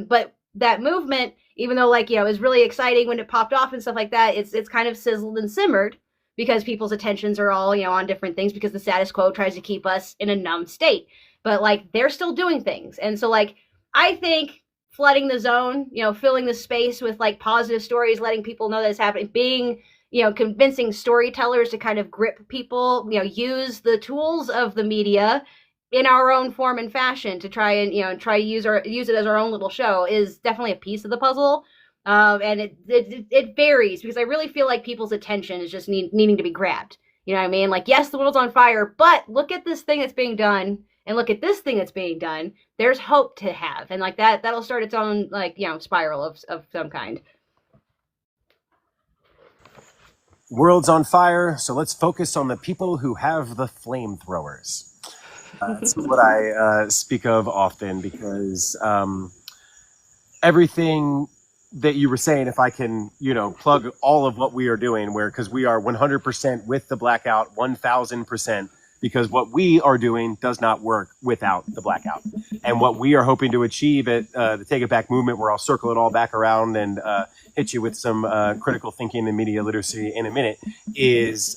But that movement, even though like, you know, it was really exciting when it popped off and stuff like that, it's kind of sizzled and simmered because people's attentions are all, you know, on different things, because the status quo tries to keep us in a numb state. But like they're still doing things. And so like, I think flooding the zone, you know, filling the space with like positive stories, letting people know that it's happening, being, you know, convincing storytellers to kind of grip people, you know, use the tools of the media in our own form and fashion to try and, you know, use it as our own little show is definitely a piece of the puzzle. And it varies, because I really feel like people's attention is just needing to be grabbed. You know what I mean? Like, yes, the world's on fire, but look at this thing that's being done. And look at this thing that's being done. There's hope to have. And like that'll start its own, like, you know, spiral of some kind. World's on fire, so let's focus on the people who have the flamethrowers. That's what I speak of often, because everything that you were saying, if I can, you know, plug all of what we are doing, because we are 100% with the blackout, 1000%. Because what we are doing does not work without the blackout. And what we are hoping to achieve at the Take It Back movement, where I'll circle it all back around and hit you with some critical thinking and media literacy in a minute, is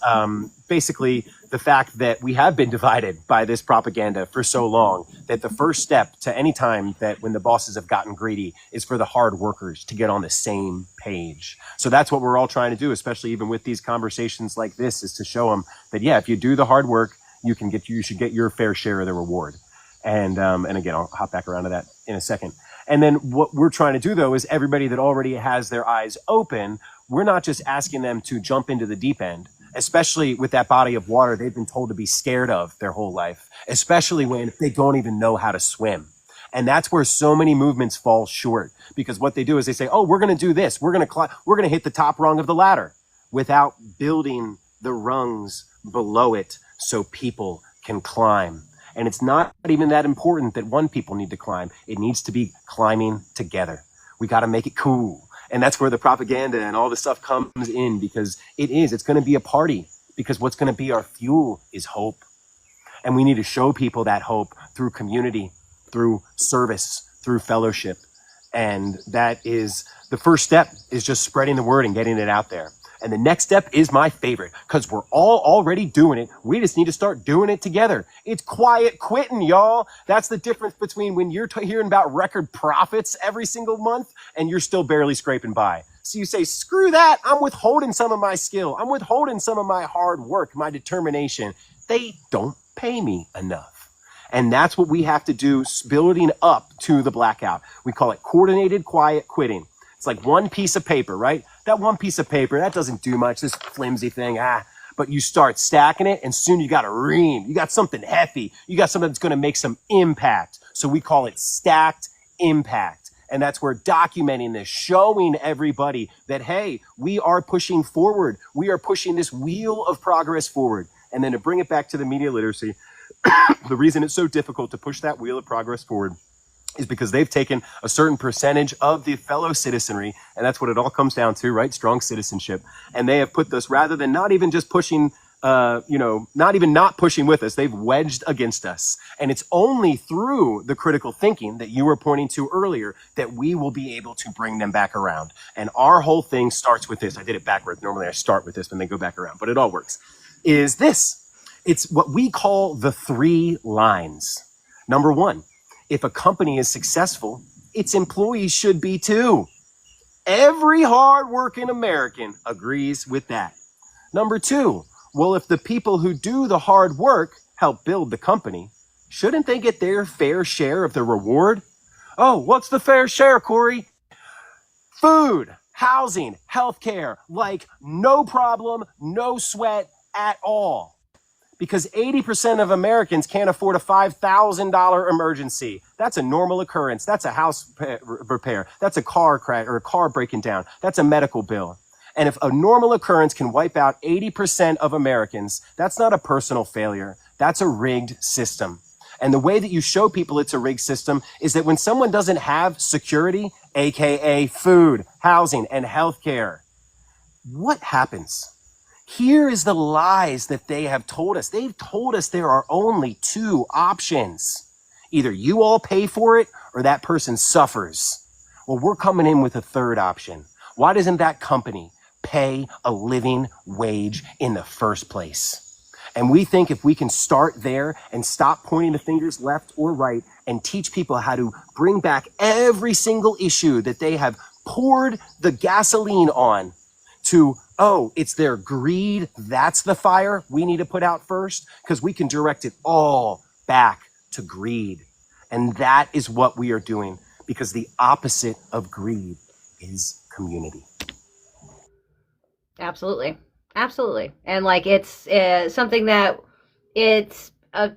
basically the fact that we have been divided by this propaganda for so long, that the first step to any time that when the bosses have gotten greedy is for the hard workers to get on the same page. So that's what we're all trying to do, especially even with these conversations like this, is to show them that, yeah, if you do the hard work, you should get your fair share of the reward. And again, I'll hop back around to that in a second. And then what we're trying to do, though, is everybody that already has their eyes open, we're not just asking them to jump into the deep end, especially with that body of water they've been told to be scared of their whole life, especially when they don't even know how to swim. And that's where so many movements fall short, because what they do is they say, oh, we're going to do this. We're going to hit the top rung of the ladder, without building the rungs below it so people can climb. And it's not even that important that one people need to climb. It needs to be climbing together. We got to make it cool. And that's where the propaganda and all this stuff comes in, because it's going to be a party because what's going to be our fuel is hope. And we need to show people that hope through community, through service, through fellowship. And that is the first step, is just spreading the word and getting it out there. And the next step is my favorite, because we're all already doing it. We just need to start doing it together. It's quiet quitting, y'all. That's the difference between when you're hearing about record profits every single month and you're still barely scraping by. So you say, screw that. I'm withholding some of my skill. I'm withholding some of my hard work, my determination. They don't pay me enough. And that's what we have to do, building up to the blackout. We call it coordinated quiet quitting. It's like one piece of paper, right? That one piece of paper, that doesn't do much, this flimsy thing, but you start stacking it and soon you got a ream. You got something heavy. You got something that's going to make some impact. So we call it stacked impact. And that's where documenting this, showing everybody that, hey, we are pushing forward. We are pushing this wheel of progress forward. And then to bring it back to the media literacy, the reason it's so difficult to push that wheel of progress forward is because they've taken a certain percentage of the fellow citizenry, and that's what it all comes down to, right? Strong citizenship. And they have put this, rather than not even just pushing, not even not pushing with us, they've wedged against us. And it's only through the critical thinking that you were pointing to earlier that we will be able to bring them back around. And our whole thing starts with this. I did it backwards. Normally I start with this and then go back around, but it all works. Is this. It's what we call the 3 lines. Number 1, if a company is successful, its employees should be too. Every hardworking American agrees with that. Number 2, well, if the people who do the hard work help build the company, shouldn't they get their fair share of the reward? Oh, what's the fair share, Corey? Food, housing, healthcare, like no problem, no sweat at all. Because 80% of Americans can't afford a $5,000 emergency. That's a normal occurrence. That's a house repair. That's a car crash or a car breaking down. That's a medical bill. And if a normal occurrence can wipe out 80% of Americans, that's not a personal failure. That's a rigged system. And the way that you show people it's a rigged system is that when someone doesn't have security, aka food, housing, and healthcare, what happens? Here is the lies that they have told us. They've told us there are only 2 options. Either you all pay for it or that person suffers. Well, we're coming in with a 3rd option. Why doesn't that company pay a living wage in the first place? And we think if we can start there and stop pointing the fingers left or right and teach people how to bring back every single issue that they have poured the gasoline on to, oh, it's their greed. That's the fire we need to put out first, because we can direct it all back to greed. And that is what we are doing, because the opposite of greed is community. Absolutely. Absolutely. And like, it's something that it's a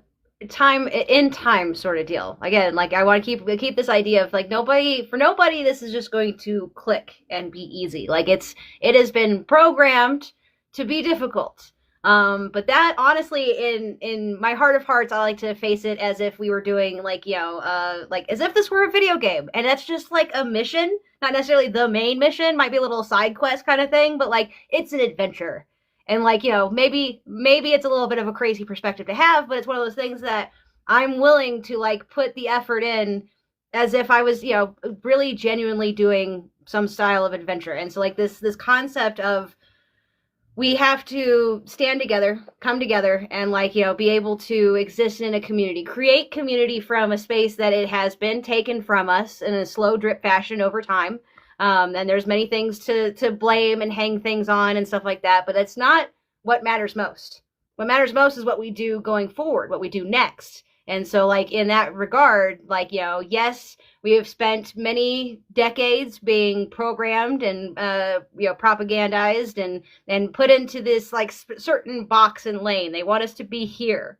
time sort of deal. Again, like, I want to keep this idea of like, nobody, this is just going to click and be easy. Like, it has been programmed to be difficult. But that, honestly, in my heart of hearts, I like to face it as if we were doing like, like as if this were a video game, and that's just like a mission, not necessarily the main mission, might be a little side quest kind of thing, but like, it's an adventure. And like, maybe it's a little bit of a crazy perspective to have, but it's one of those things that I'm willing to like put the effort in as if I was, really genuinely doing some style of adventure. And so like this concept of, we have to stand together, come together, and like, be able to exist in a community, create community from a space that it has been taken from us in a slow drip fashion over time. And there's many things to blame and hang things on and stuff like that, but that's not what matters most. What matters most is what we do going forward, what we do next. And so like, in that regard, like, yes, we have spent many decades being programmed and, propagandized and put into this like certain box and lane. They want us to be here,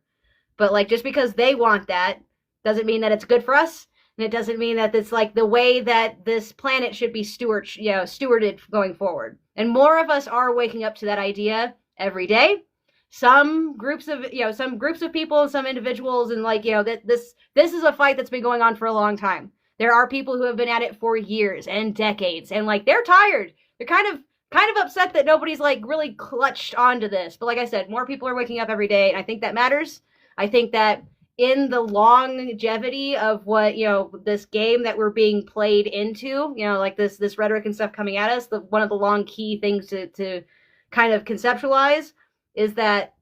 but like, just because they want that doesn't mean that it's good for us. And it doesn't mean that it's like the way that this planet should be stewarded going forward. And more of us are waking up to that idea every day. Some groups of people and some individuals, and like, that this is a fight that's been going on for a long time. There are people who have been at it for years and decades, and like, they're tired. They're kind of kind of upset that nobody's like really clutched onto this. But like I said, more people are waking up every day, and I think that matters. I think that in the longevity of what, this game that we're being played into, like this rhetoric and stuff coming at us, one of the long key things to kind of conceptualize is that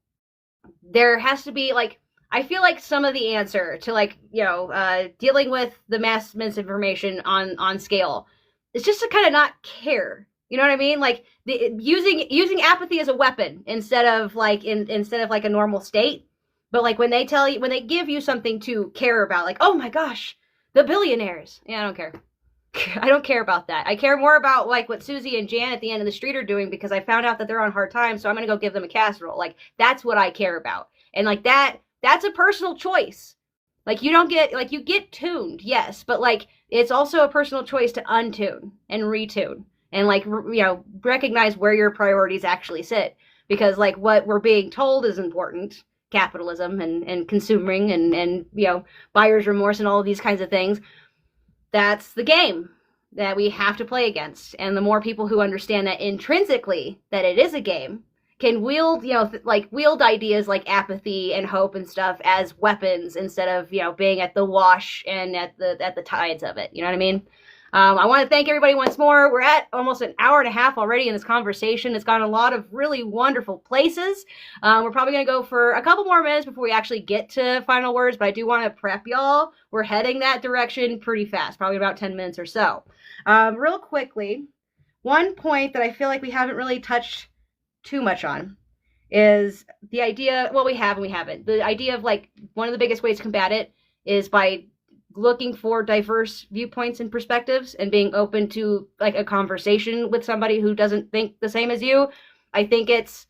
there has to be, like, I feel like some of the answer to, like, dealing with the mass misinformation on scale is just to kind of not care. You know what I mean? Like, using apathy as a weapon instead of like a normal state. But like when they give you something to care about, like, oh my gosh, the billionaires. Yeah, I don't care. I don't care about that. I care more about like what Susie and Jan at the end of the street are doing, because I found out that they're on hard times, so I'm gonna go give them a casserole. Like, that's what I care about. And like that's a personal choice. Like, you get tuned, yes, but like it's also a personal choice to untune and retune and like recognize where your priorities actually sit, because like what we're being told is important. Capitalism and consuming and buyer's remorse and all of these kinds of things. That's the game that we have to play against. And the more people who understand that intrinsically that it is a game can wield, wield ideas like apathy and hope and stuff as weapons instead of, being at the wash and at the tides of it. You know what I mean? I want to thank everybody once more. We're at almost an hour and a half already in this conversation. It's gone a lot of really wonderful places. We're probably going to go for a couple more minutes before we actually get to final words, but I do want to prep y'all. We're heading that direction pretty fast, probably about 10 minutes or so. Real quickly, one point that I feel like we haven't really touched too much on is the idea, well, we have and we haven't. The idea of like one of the biggest ways to combat it is by looking for diverse viewpoints and perspectives and being open to like a conversation with somebody who doesn't think the same as you. I think it's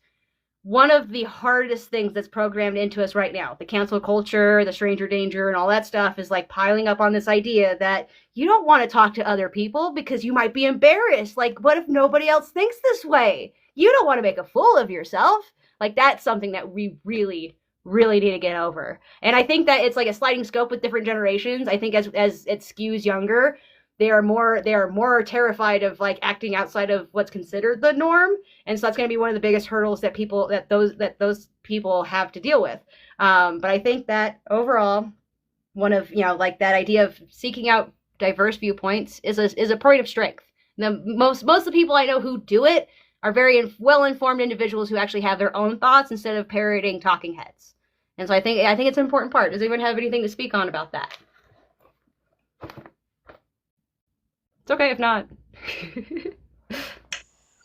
one of the hardest things that's programmed into us right now. The cancel culture, the stranger danger, and all that stuff is like piling up on this idea that you don't want to talk to other people because you might be embarrassed. Like, what if nobody else thinks this way? You don't want to make a fool of yourself. Like, that's something that we really need to get over. And I think that it's like a sliding scope with different generations. I think as it skews younger, they are more terrified of like acting outside of what's considered the norm. And so that's going to be one of the biggest hurdles that those people have to deal with. But I think that overall, one of, like that idea of seeking out diverse viewpoints is a point of strength. Most of the people I know who do it are very well-informed individuals who actually have their own thoughts instead of parroting talking heads. And so I think it's an important part. Does anyone have anything to speak on about that? It's okay if not.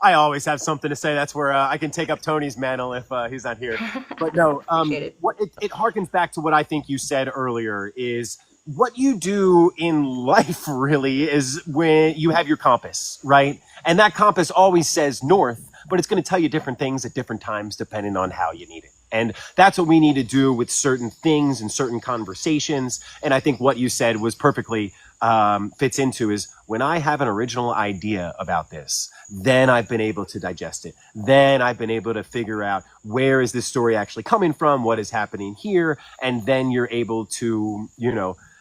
I always have something to say. That's where I can take up Tony's mantle if he's not here. But no, it harkens back to what I think you said earlier is what you do in life really is when you have your compass, right? And that compass always says north, but it's going to tell you different things at different times depending on how you need it. And that's what we need to do with certain things and certain conversations. And I think what you said was perfectly fits into is when I have an original idea about this, then I've been able to digest it. Then I've been able to figure out where is this story actually coming from? What is happening here? And then you're able to,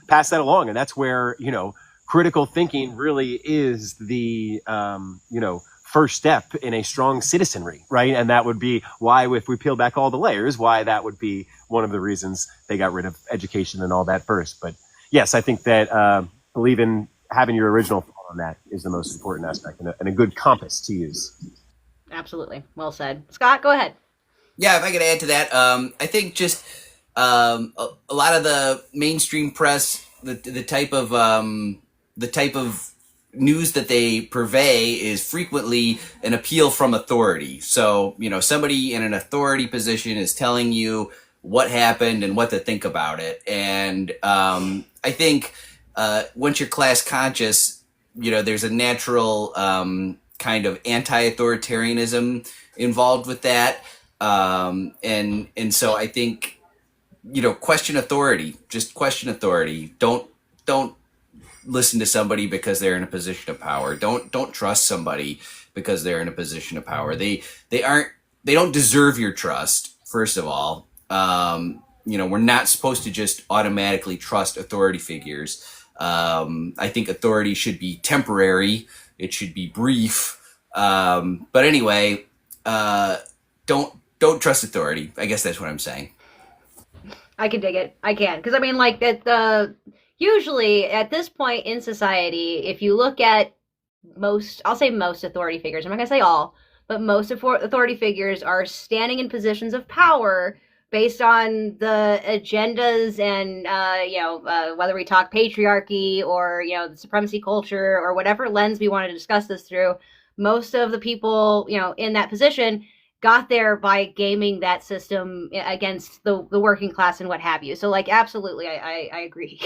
pass that along. And that's where, critical thinking really is the, first step in a strong citizenry, right? And that would be why, if we peel back all the layers, why that would be one of the reasons they got rid of education and all that first. But yes, I think that believe in having your original thought on that is the most important aspect and a good compass to use. Absolutely. Well said. Scott, go ahead. Yeah, if I could add to that, I think just a lot of the mainstream press, the type of news that they purvey is frequently an appeal from authority. So, somebody in an authority position is telling you what happened and what to think about it. And I think once you're class conscious, there's a natural kind of anti-authoritarianism involved with that. And so I think, question authority, just question authority. Don't listen to somebody because they're in a position of power. Don't trust somebody because they're in a position of power. They don't deserve your trust, first of all. We're not supposed to just automatically trust authority figures. I think authority should be temporary. It should be brief. But anyway, don't trust authority. I guess that's what I'm saying. I can dig it. I can. Because, I mean, like, that usually at this point in society, if you look at most, I'll say most authority figures, I'm not going to say all, but most authority figures are standing in positions of power based on the agendas and, whether we talk patriarchy or, the supremacy culture or whatever lens we want to discuss this through, most of the people, in that position got there by gaming that system against the working class and what have you. So, like, absolutely, I agree.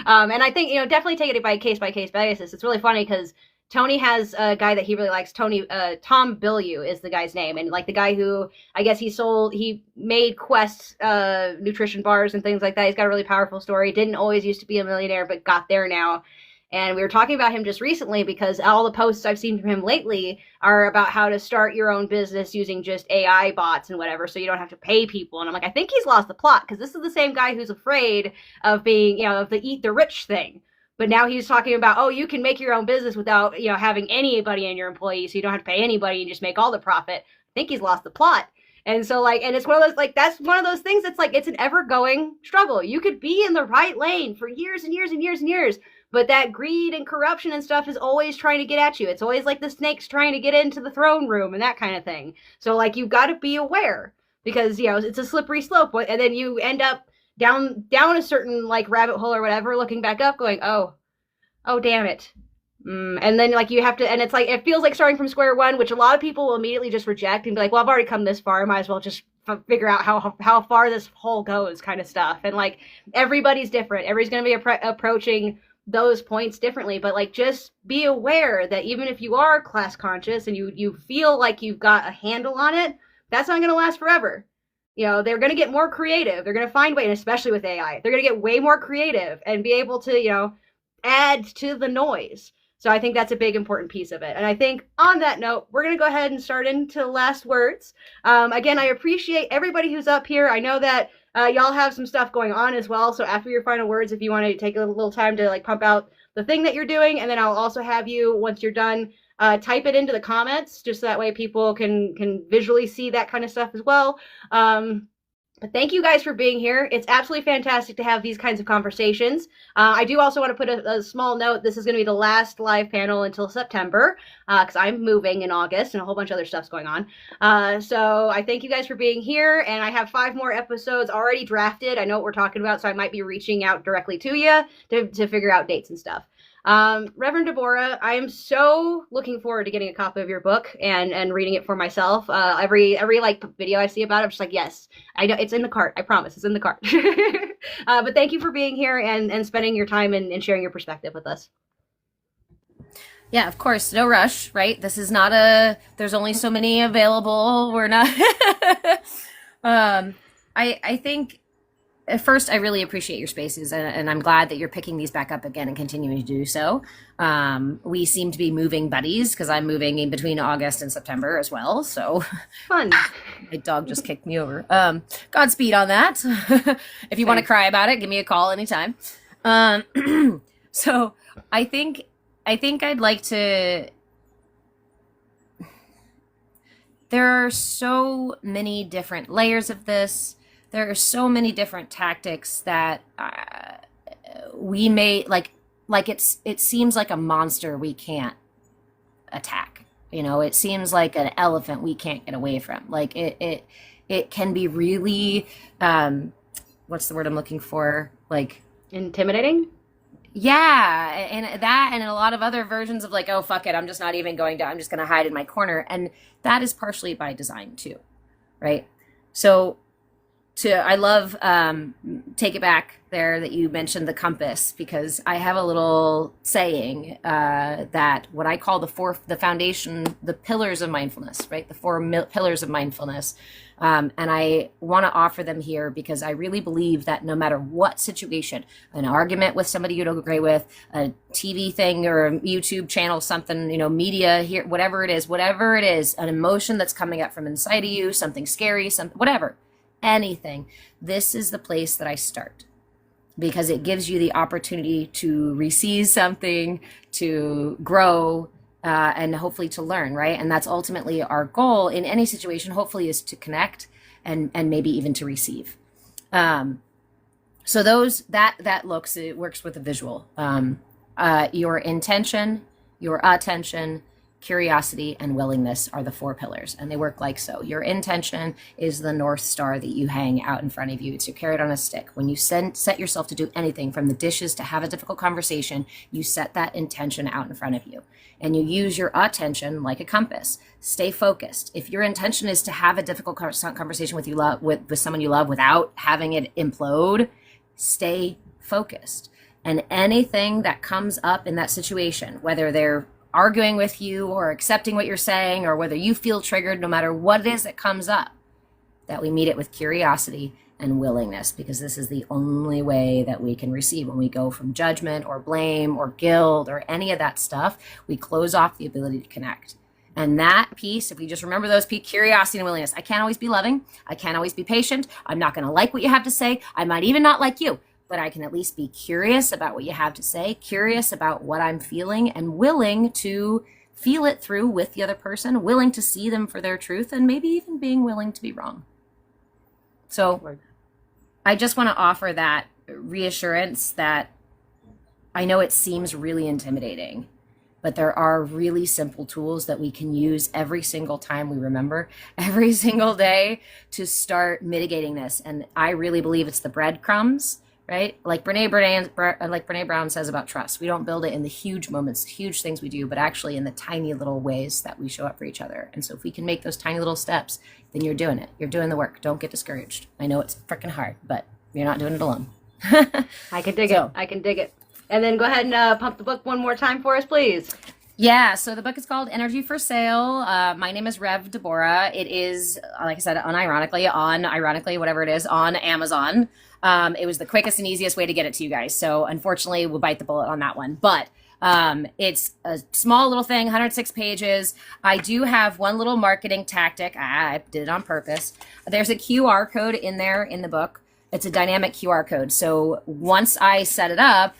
And I think, definitely take it by case basis. It's really funny because Tony has a guy that he really likes. Tom Bilyeu is the guy's name. And, like, the guy who, I guess he made Quest nutrition bars and things like that. He's got a really powerful story. Didn't always used to be a millionaire, but got there now. And we were talking about him just recently because all the posts I've seen from him lately are about how to start your own business using just AI bots and whatever, so you don't have to pay people. And I'm like, I think he's lost the plot, because this is the same guy who's afraid of being, of the eat the rich thing. But now he's talking about, oh, you can make your own business without, having anybody in your employee, so you don't have to pay anybody and just make all the profit. I think he's lost the plot. And so, like, and it's one of those, like, that's one of those things that's like, it's an ever-going struggle. You could be in the right lane for years and years and years and years, but that greed and corruption and stuff is always trying to get at you. It's always like the snakes trying to get into the throne room and that kind of thing. So, like, you've got to be aware because, it's a slippery slope. And then you end up down a certain, like, rabbit hole or whatever, looking back up going, oh, damn it. And then, like, you have to, and it's like, it feels like starting from square one, which a lot of people will immediately just reject and be like, well, I've already come this far. I might as well just figure out how far this hole goes kind of stuff. And, like, everybody's different. Everybody's going to be approaching those points differently, but, like, just be aware that even if you are class conscious and you feel like you've got a handle on it, that's not going to last forever. They're going to get more creative. They're going to find ways, and especially with AI, they're going to get way more creative and be able to, add to the noise. So I think that's a big important piece of it. And I think on that note, we're going to go ahead and start into last words. Again, I appreciate everybody who's up here. I know that y'all have some stuff going on as well. So after your final words, if you want to take a little time to, like, pump out the thing that you're doing, and then I'll also have you, once you're done, type it into the comments, just so that way people can visually see that kind of stuff as well. But thank you guys for being here. It's absolutely fantastic to have these kinds of conversations. I do also want to put a small note. This is going to be the last live panel until September, because I'm moving in August and a whole bunch of other stuff's going on. So I thank you guys for being here, and I have 5 more episodes already drafted. I know what we're talking about, so I might be reaching out directly to you to figure out dates and stuff. Reverend Deborah, I am so looking forward to getting a copy of your book and reading it for myself. Every like video I see about it, I'm just like, yes, I know it's in the cart. I promise it's in the cart. But thank you for being here and spending your time and sharing your perspective with us. Yeah, of course. No rush, right? This is not there's only so many available. We're not, I think, at first, I really appreciate your spaces, and I'm glad that you're picking these back up again and continuing to do so. We seem to be moving buddies because I'm moving in between August and September as well. So fun. My dog just kicked me over. Godspeed on that. If you want to cry about it, give me a call anytime. So I think I'd like to. There are so many different layers of this. There are so many different tactics that we may like it seems like a monster we can't attack. It seems like an elephant we can't get away from. Like it can be really what's the word I'm looking for? Like intimidating? Yeah, and a lot of other versions of like, oh fuck it, I'm just not even going to, I'm just going to hide in my corner, and that is partially by design too, right? So I love take it back there that you mentioned the compass, because I have a little saying that what I call the foundation, the pillars of mindfulness, right? The 4 pillars of mindfulness. And I want to offer them here because I really believe that no matter what situation, an argument with somebody you don't agree with, a TV thing or a YouTube channel, something, media here, whatever it is, an emotion that's coming up from inside of you, something scary, something, whatever, anything, this is the place that I start, because it gives you the opportunity to receive something, to grow, and hopefully to learn, right? And that's ultimately our goal in any situation, hopefully, is to connect and maybe even to receive. So it works with a visual. Your intention, your attention, curiosity, and willingness are the 4 pillars, and they work like so. Your intention is the North Star that you hang out in front of you. It's your carrot on a stick. When you set yourself to do anything, from the dishes to have a difficult conversation, you set that intention out in front of you, and you use your attention like a compass. Stay focused. If your intention is to have a difficult conversation with someone you love without having it implode, stay focused. And anything that comes up in that situation, whether they're arguing with you or accepting what you're saying, or whether you feel triggered, no matter what it is that comes up, that we meet it with curiosity and willingness, because this is the only way that we can receive. When we go from judgment or blame or guilt or any of that stuff, we close off the ability to connect. And that piece, if we just remember those curiosity and willingness, I can't always be loving. I can't always be patient. I'm not going to like what you have to say. I might even not like you, but I can at least be curious about what you have to say, curious about what I'm feeling, and willing to feel it through with the other person, willing to see them for their truth, and maybe even being willing to be wrong. So I just want to offer that reassurance that I know it seems really intimidating, but there are really simple tools that we can use every single time we remember, every single day, to start mitigating this. And I really believe it's the breadcrumbs, right? Like Brene Brown says about trust. We don't build it in the huge moments, huge things we do, but actually in the tiny little ways that we show up for each other. And so if we can make those tiny little steps, then you're doing it. You're doing the work. Don't get discouraged. I know it's freaking hard, but you're not doing it alone. I can dig it. And then go ahead and pump the book one more time for us, please. Yeah, so the book is called Energy for Sale. My name is RevDeBoraH. It is, like I said, ironically, whatever it is, on Amazon. It was the quickest and easiest way to get it to you guys. So unfortunately, we'll bite the bullet on that one. But it's a small little thing, 106 pages. I do have one little marketing tactic. I did it on purpose. There's a QR code in there in the book. It's a dynamic QR code. So once I set it up,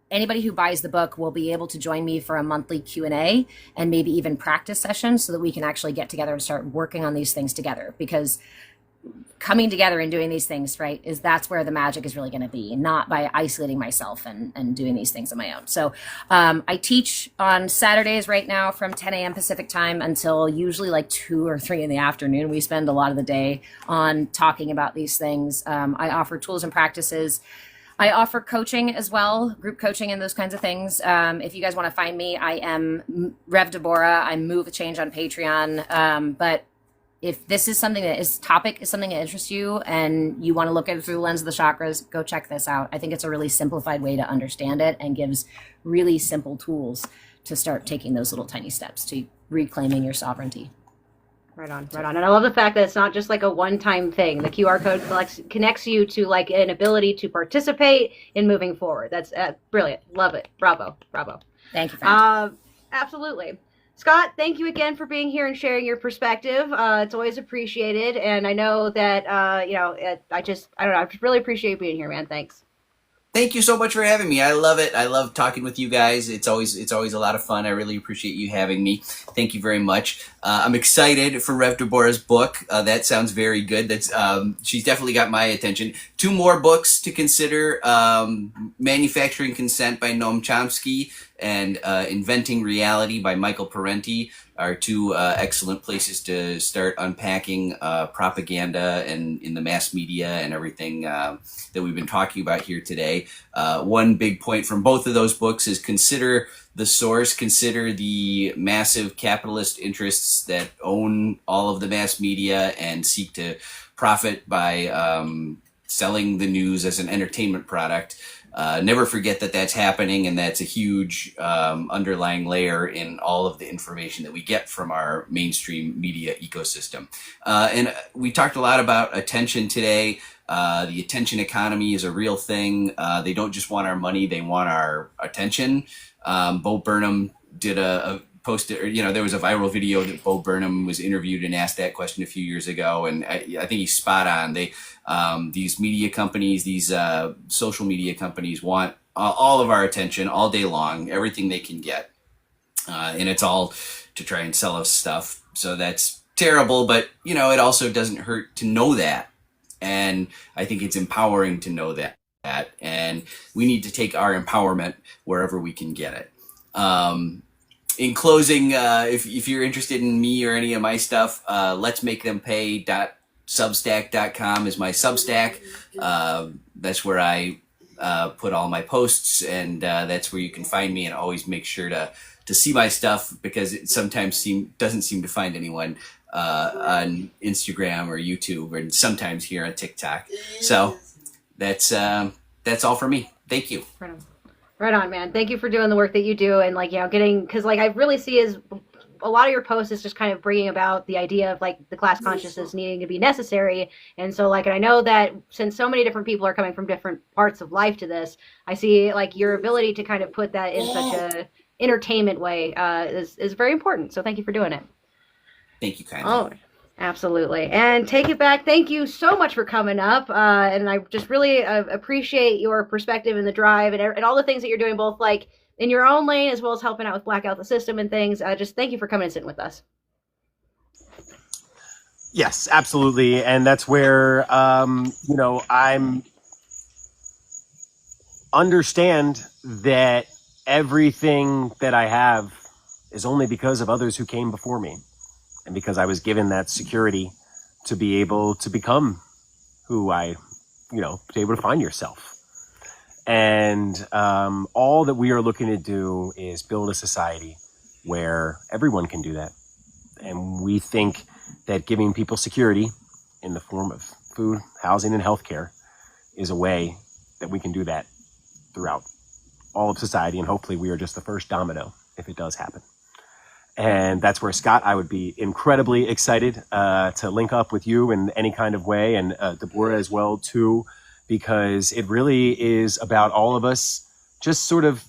anybody who buys the book will be able to join me for a monthly Q&A and maybe even practice sessions, so that we can actually get together and start working on these things together. Because coming together and doing these things, right, that's where the magic is really going to be, not by isolating myself and doing these things on my own. So I teach on Saturdays right now from 10 a.m. Pacific time until usually like 2 or 3 in the afternoon. We spend a lot of the day on talking about these things. I offer tools and practices. I offer coaching as well, group coaching and those kinds of things. If you guys want to find me, I am RevDeBoraH. I Move with Change on Patreon. But if this is something that is something that interests you and you want to look at it through the lens of the chakras, go check this out. I think it's a really simplified way to understand it and gives really simple tools to start taking those little tiny steps to reclaiming your sovereignty. Right on. And I love the fact that it's not just like a one-time thing. The QR code connects you to like an ability to participate in moving forward. That's brilliant. Love it. Bravo. Thank you, friend. Absolutely. Scott, thank you again for being here and sharing your perspective. It's always appreciated. And I know that, I just really appreciate being here, man. Thanks. Thank you so much for having me. I love it. I love talking with you guys. It's always a lot of fun. I really appreciate you having me. Thank you very much. I'm excited for RevDeBoraH's book. That sounds very good. She's definitely got my attention. 2 more books to consider: Manufacturing Consent by Noam Chomsky and Inventing Reality by Michael Parenti are 2 excellent places to start unpacking propaganda and in the mass media and everything that we've been talking about here today. One big point from both of those books is consider the source, consider the massive capitalist interests that own all of the mass media and seek to profit by selling the news as an entertainment product. Never forget that that's happening, and that's a huge underlying layer in all of the information that we get from our mainstream media ecosystem. And we talked a lot about attention today. The attention economy is a real thing. They don't just want our money, they want our attention. Bo Burnham did a post, there was a viral video that Bo Burnham was interviewed and asked that question a few years ago, and I think he's spot on. These media companies, these social media companies want all of our attention all day long, everything they can get. and it's all to try and sell us stuff. So that's terrible, but it also doesn't hurt to know that. And I think it's empowering to know that. And we need to take our empowerment wherever we can get it. In closing, if you're interested in me or any of my stuff, let's make them pay.substack.com is my Substack. That's where I put all my posts, and that's where you can find me, and always make sure to see my stuff, because it sometimes doesn't seem to find anyone on Instagram or YouTube, and sometimes here on TikTok. So that's all for me. Thank you. Right on, man. Thank you for doing the work that you do, and getting, because I really see is a lot of your posts is just kind of bringing about the idea of the class consciousness needing to be necessary. And so and I know that since so many different people are coming from different parts of life to this, I see your ability to kind of put that in such a entertainment way is very important. So thank you for doing it. Thank you kindly. Oh, absolutely. And take it back. Thank you so much for coming up. And I just really appreciate your perspective and the drive and all the things that you're doing, both in your own lane as well as helping out with Blackout the System and things. Just thank you for coming and sitting with us. Yes, absolutely. And that's where, I'm understand that everything that I have is only because of others who came before me. And because I was given that security to be able to become who to be able to find yourself. And all that we are looking to do is build a society where everyone can do that. And we think that giving people security in the form of food, housing, and healthcare is a way that we can do that throughout all of society. And hopefully we are just the first domino if it does happen. And that's where, Scott, I would be incredibly excited to link up with you in any kind of way, and RevDeBoraH as well, too, because it really is about all of us just sort of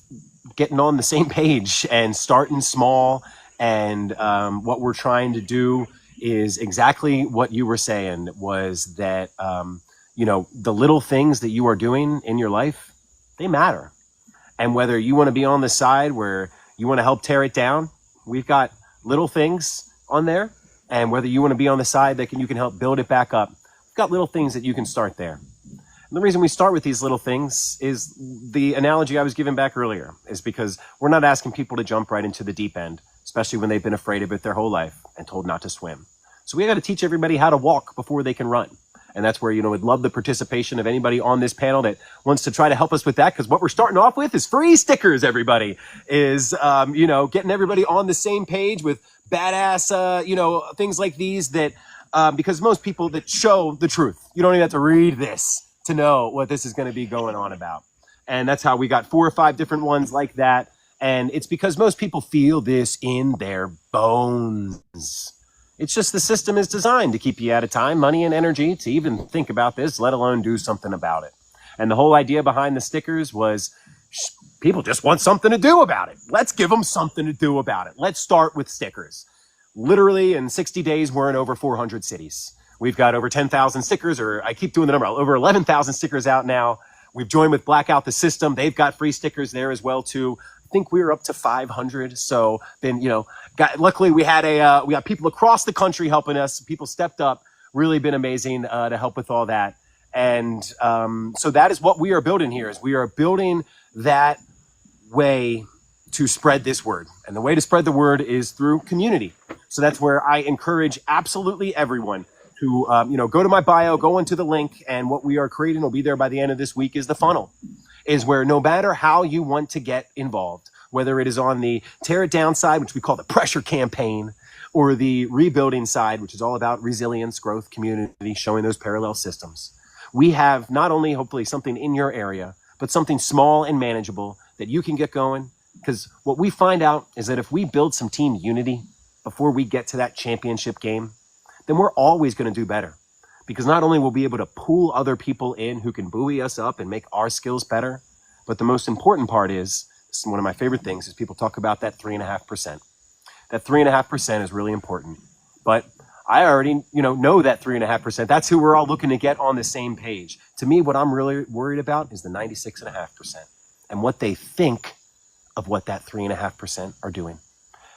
getting on the same page and starting small. And what we're trying to do is exactly what you were saying, was that, the little things that you are doing in your life, they matter. And whether you want to be on the side where you want to help tear it down, we've got little things on there. And whether you want to be on the side that you can help build it back up, we've got little things that you can start there. And the reason we start with these little things is the analogy I was giving back earlier, is because we're not asking people to jump right into the deep end, especially when they've been afraid of it their whole life and told not to swim. So we got to teach everybody how to walk before they can run. And that's where, we'd love the participation of anybody on this panel that wants to try to help us with that. Because what we're starting off with is free stickers, everybody. Is, getting everybody on the same page with badass, things like these that, because most people that show the truth, you don't even have to read this to know what this is going to be going on about. And that's how we got 4 or 5 different ones like that. And it's because most people feel this in their bones. It's just the system is designed to keep you out of time, money, and energy to even think about this, let alone do something about it. And the whole idea behind the stickers was people just want something to do about it. Let's give them something to do about it. Let's start with stickers. Literally in 60 days, we're in over 400 cities. We've got over 10,000 stickers, or I keep doing the number, over 11,000 stickers out now. We've joined with Blackout the System. They've got free stickers there as well, too. I think we were up to 500. So then, luckily we got people across the country helping us. People stepped up, really been amazing to help with all that. And so that is what we are building here, is we are building that way to spread this word. And the way to spread the word is through community. So that's where I encourage absolutely everyone to, go to my bio, go into the link, and what we are creating will be there by the end of this week is the funnel. Is where no matter how you want to get involved, whether it is on the tear it down side, which we call the pressure campaign, or the rebuilding side, which is all about resilience, growth, community, showing those parallel systems. We have not only hopefully something in your area, but something small and manageable that you can get going. Because what we find out is that if we build some team unity before we get to that championship game, then we're always going to do better. Because not only will we be able to pull other people in who can buoy us up and make our skills better, but the most important part is, this is one of my favorite things, is people talk about that 3.5%. That 3.5% is really important. But I already, know that 3.5%. That's who we're all looking to get on the same page. To me, what I'm really worried about is the 96.5% and what they think of what that 3.5% are doing.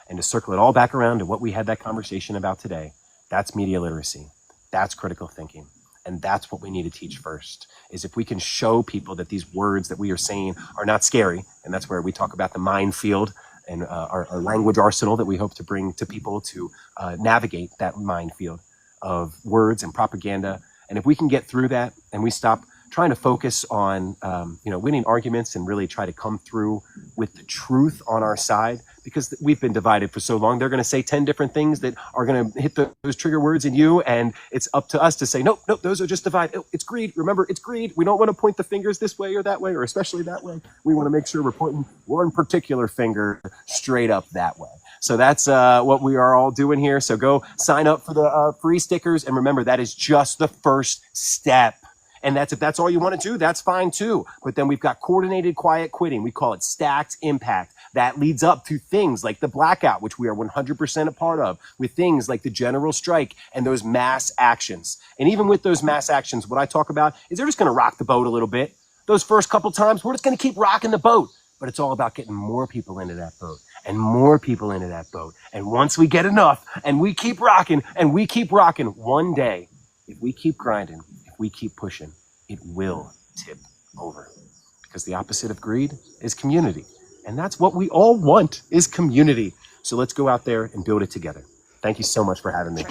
And to circle it all back around to what we had that conversation about today, that's media literacy. That's critical thinking. And that's what we need to teach first, is if we can show people that these words that we are saying are not scary, and that's where we talk about the minefield and our language arsenal that we hope to bring to people to navigate that minefield of words and propaganda. And if we can get through that and we stop trying to focus on winning arguments and really try to come through with the truth on our side, because we've been divided for so long. They're going to say 10 different things that are going to hit those trigger words in you, and it's up to us to say, nope, those are just divided. It's greed. Remember, it's greed. We don't want to point the fingers this way or that way, or especially that way. We want to make sure we're pointing one particular finger straight up that way. So that's what we are all doing here. So go sign up for the free stickers, and remember, that is just the first step. And if that's all you want to do, that's fine too. But then we've got coordinated quiet quitting. We call it stacked impact. That leads up to things like the blackout, which we are 100% a part of, with things like the general strike and those mass actions. And even with those mass actions, what I talk about is they're just going to rock the boat a little bit. Those first couple times, we're just going to keep rocking the boat. But it's all about getting more people into that boat and more people into that boat. And once we get enough and we keep rocking and we keep rocking, one day, if we keep grinding, if we keep pushing, it will tip over. Because the opposite of greed is community. And that's what we all want, is community. So let's go out there and build it together. Thank you so much for having me.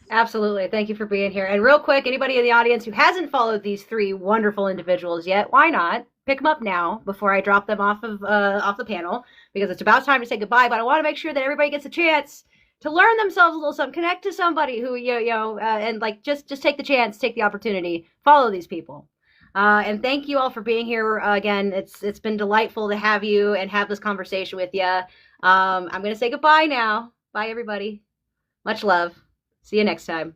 Absolutely. Thank you for being here. And real quick, anybody in the audience who hasn't followed these three wonderful individuals yet, why not? Pick them up now before I drop them off the panel, because it's about time to say goodbye. But I want to make sure that everybody gets a chance to learn themselves a little something, connect to somebody who, and like just take the chance, take the opportunity, follow these people. And thank you all for being here. Again, it's been delightful to have you and have this conversation with you. I'm going to say goodbye now. Bye, everybody. Much love. See you next time.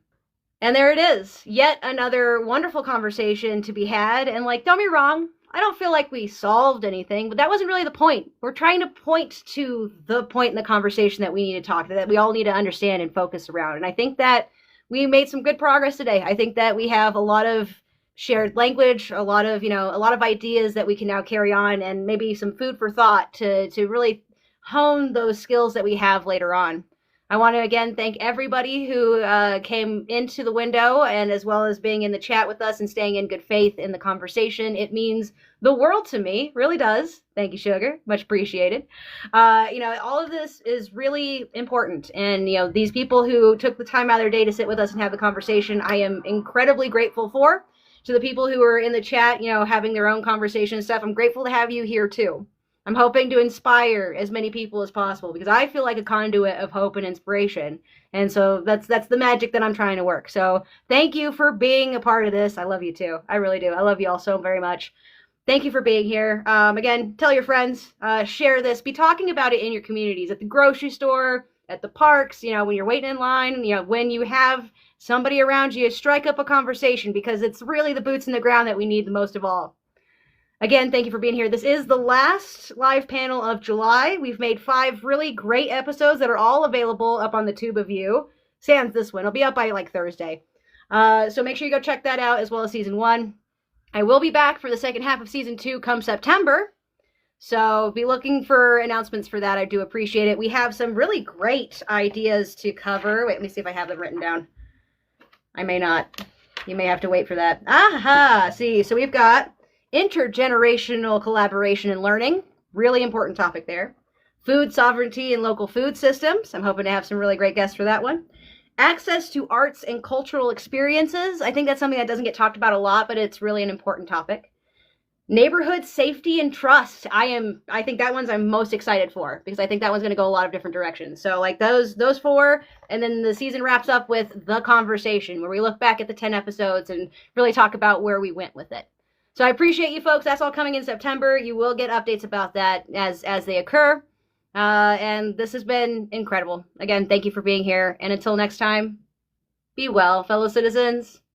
And there it is. Yet another wonderful conversation to be had. And like, don't be wrong, I don't feel like we solved anything, but that wasn't really the point. We're trying to point to the point in the conversation that we need to talk to, that we all need to understand and focus around. And I think that we made some good progress today. I think that we have a lot of shared language, a lot of ideas that we can now carry on, and maybe some food for thought to really hone those skills that we have later on. I want to again thank everybody who came into the window, and as well as being in the chat with us and staying in good faith in the conversation. It means the world to me, really does. Thank you, Sugar. Much appreciated. All of this is really important. And, these people who took the time out of their day to sit with us and have the conversation, I am incredibly grateful for. To the people who are in the chat, having their own conversation and stuff, I'm grateful to have you here too. I'm hoping to inspire as many people as possible, because I feel like a conduit of hope and inspiration. And so that's the magic that I'm trying to work. So thank you for being a part of this. I love you too. I really do. I love you all so very much. Thank you for being here. Again, tell your friends, share this, be talking about it in your communities, at the grocery store, at the parks, when you're waiting in line, when you have somebody around you, strike up a conversation, because it's really the boots in the ground that we need the most of all. Again, thank you for being here. This is the last live panel of July. We've made 5 really great episodes that are all available up on the Tube of You. Sans this one. It'll be up by like Thursday. So make sure you go check that out, as well as season 1. I will be back for the second half of season 2 come September. So be looking for announcements for that. I do appreciate it. We have some really great ideas to cover. Wait, let me see if I have them written down. I may not. You may have to wait for that. Aha! See, so we've got intergenerational collaboration and learning. Really important topic there. Food sovereignty and local food systems. I'm hoping to have some really great guests for that one. Access to arts and cultural experiences. I think that's something that doesn't get talked about a lot, but it's really an important topic. Neighborhood safety and trust. I think that one's I'm most excited for, because I think that one's going to go a lot of different directions. So like those 4, and then the season wraps up with the conversation, where we look back at the 10 episodes and really talk about where we went with it. So I appreciate you folks. That's all coming in September. You will get updates about that as they occur. And this has been incredible. Again, thank you for being here. And until next time, be well, fellow citizens.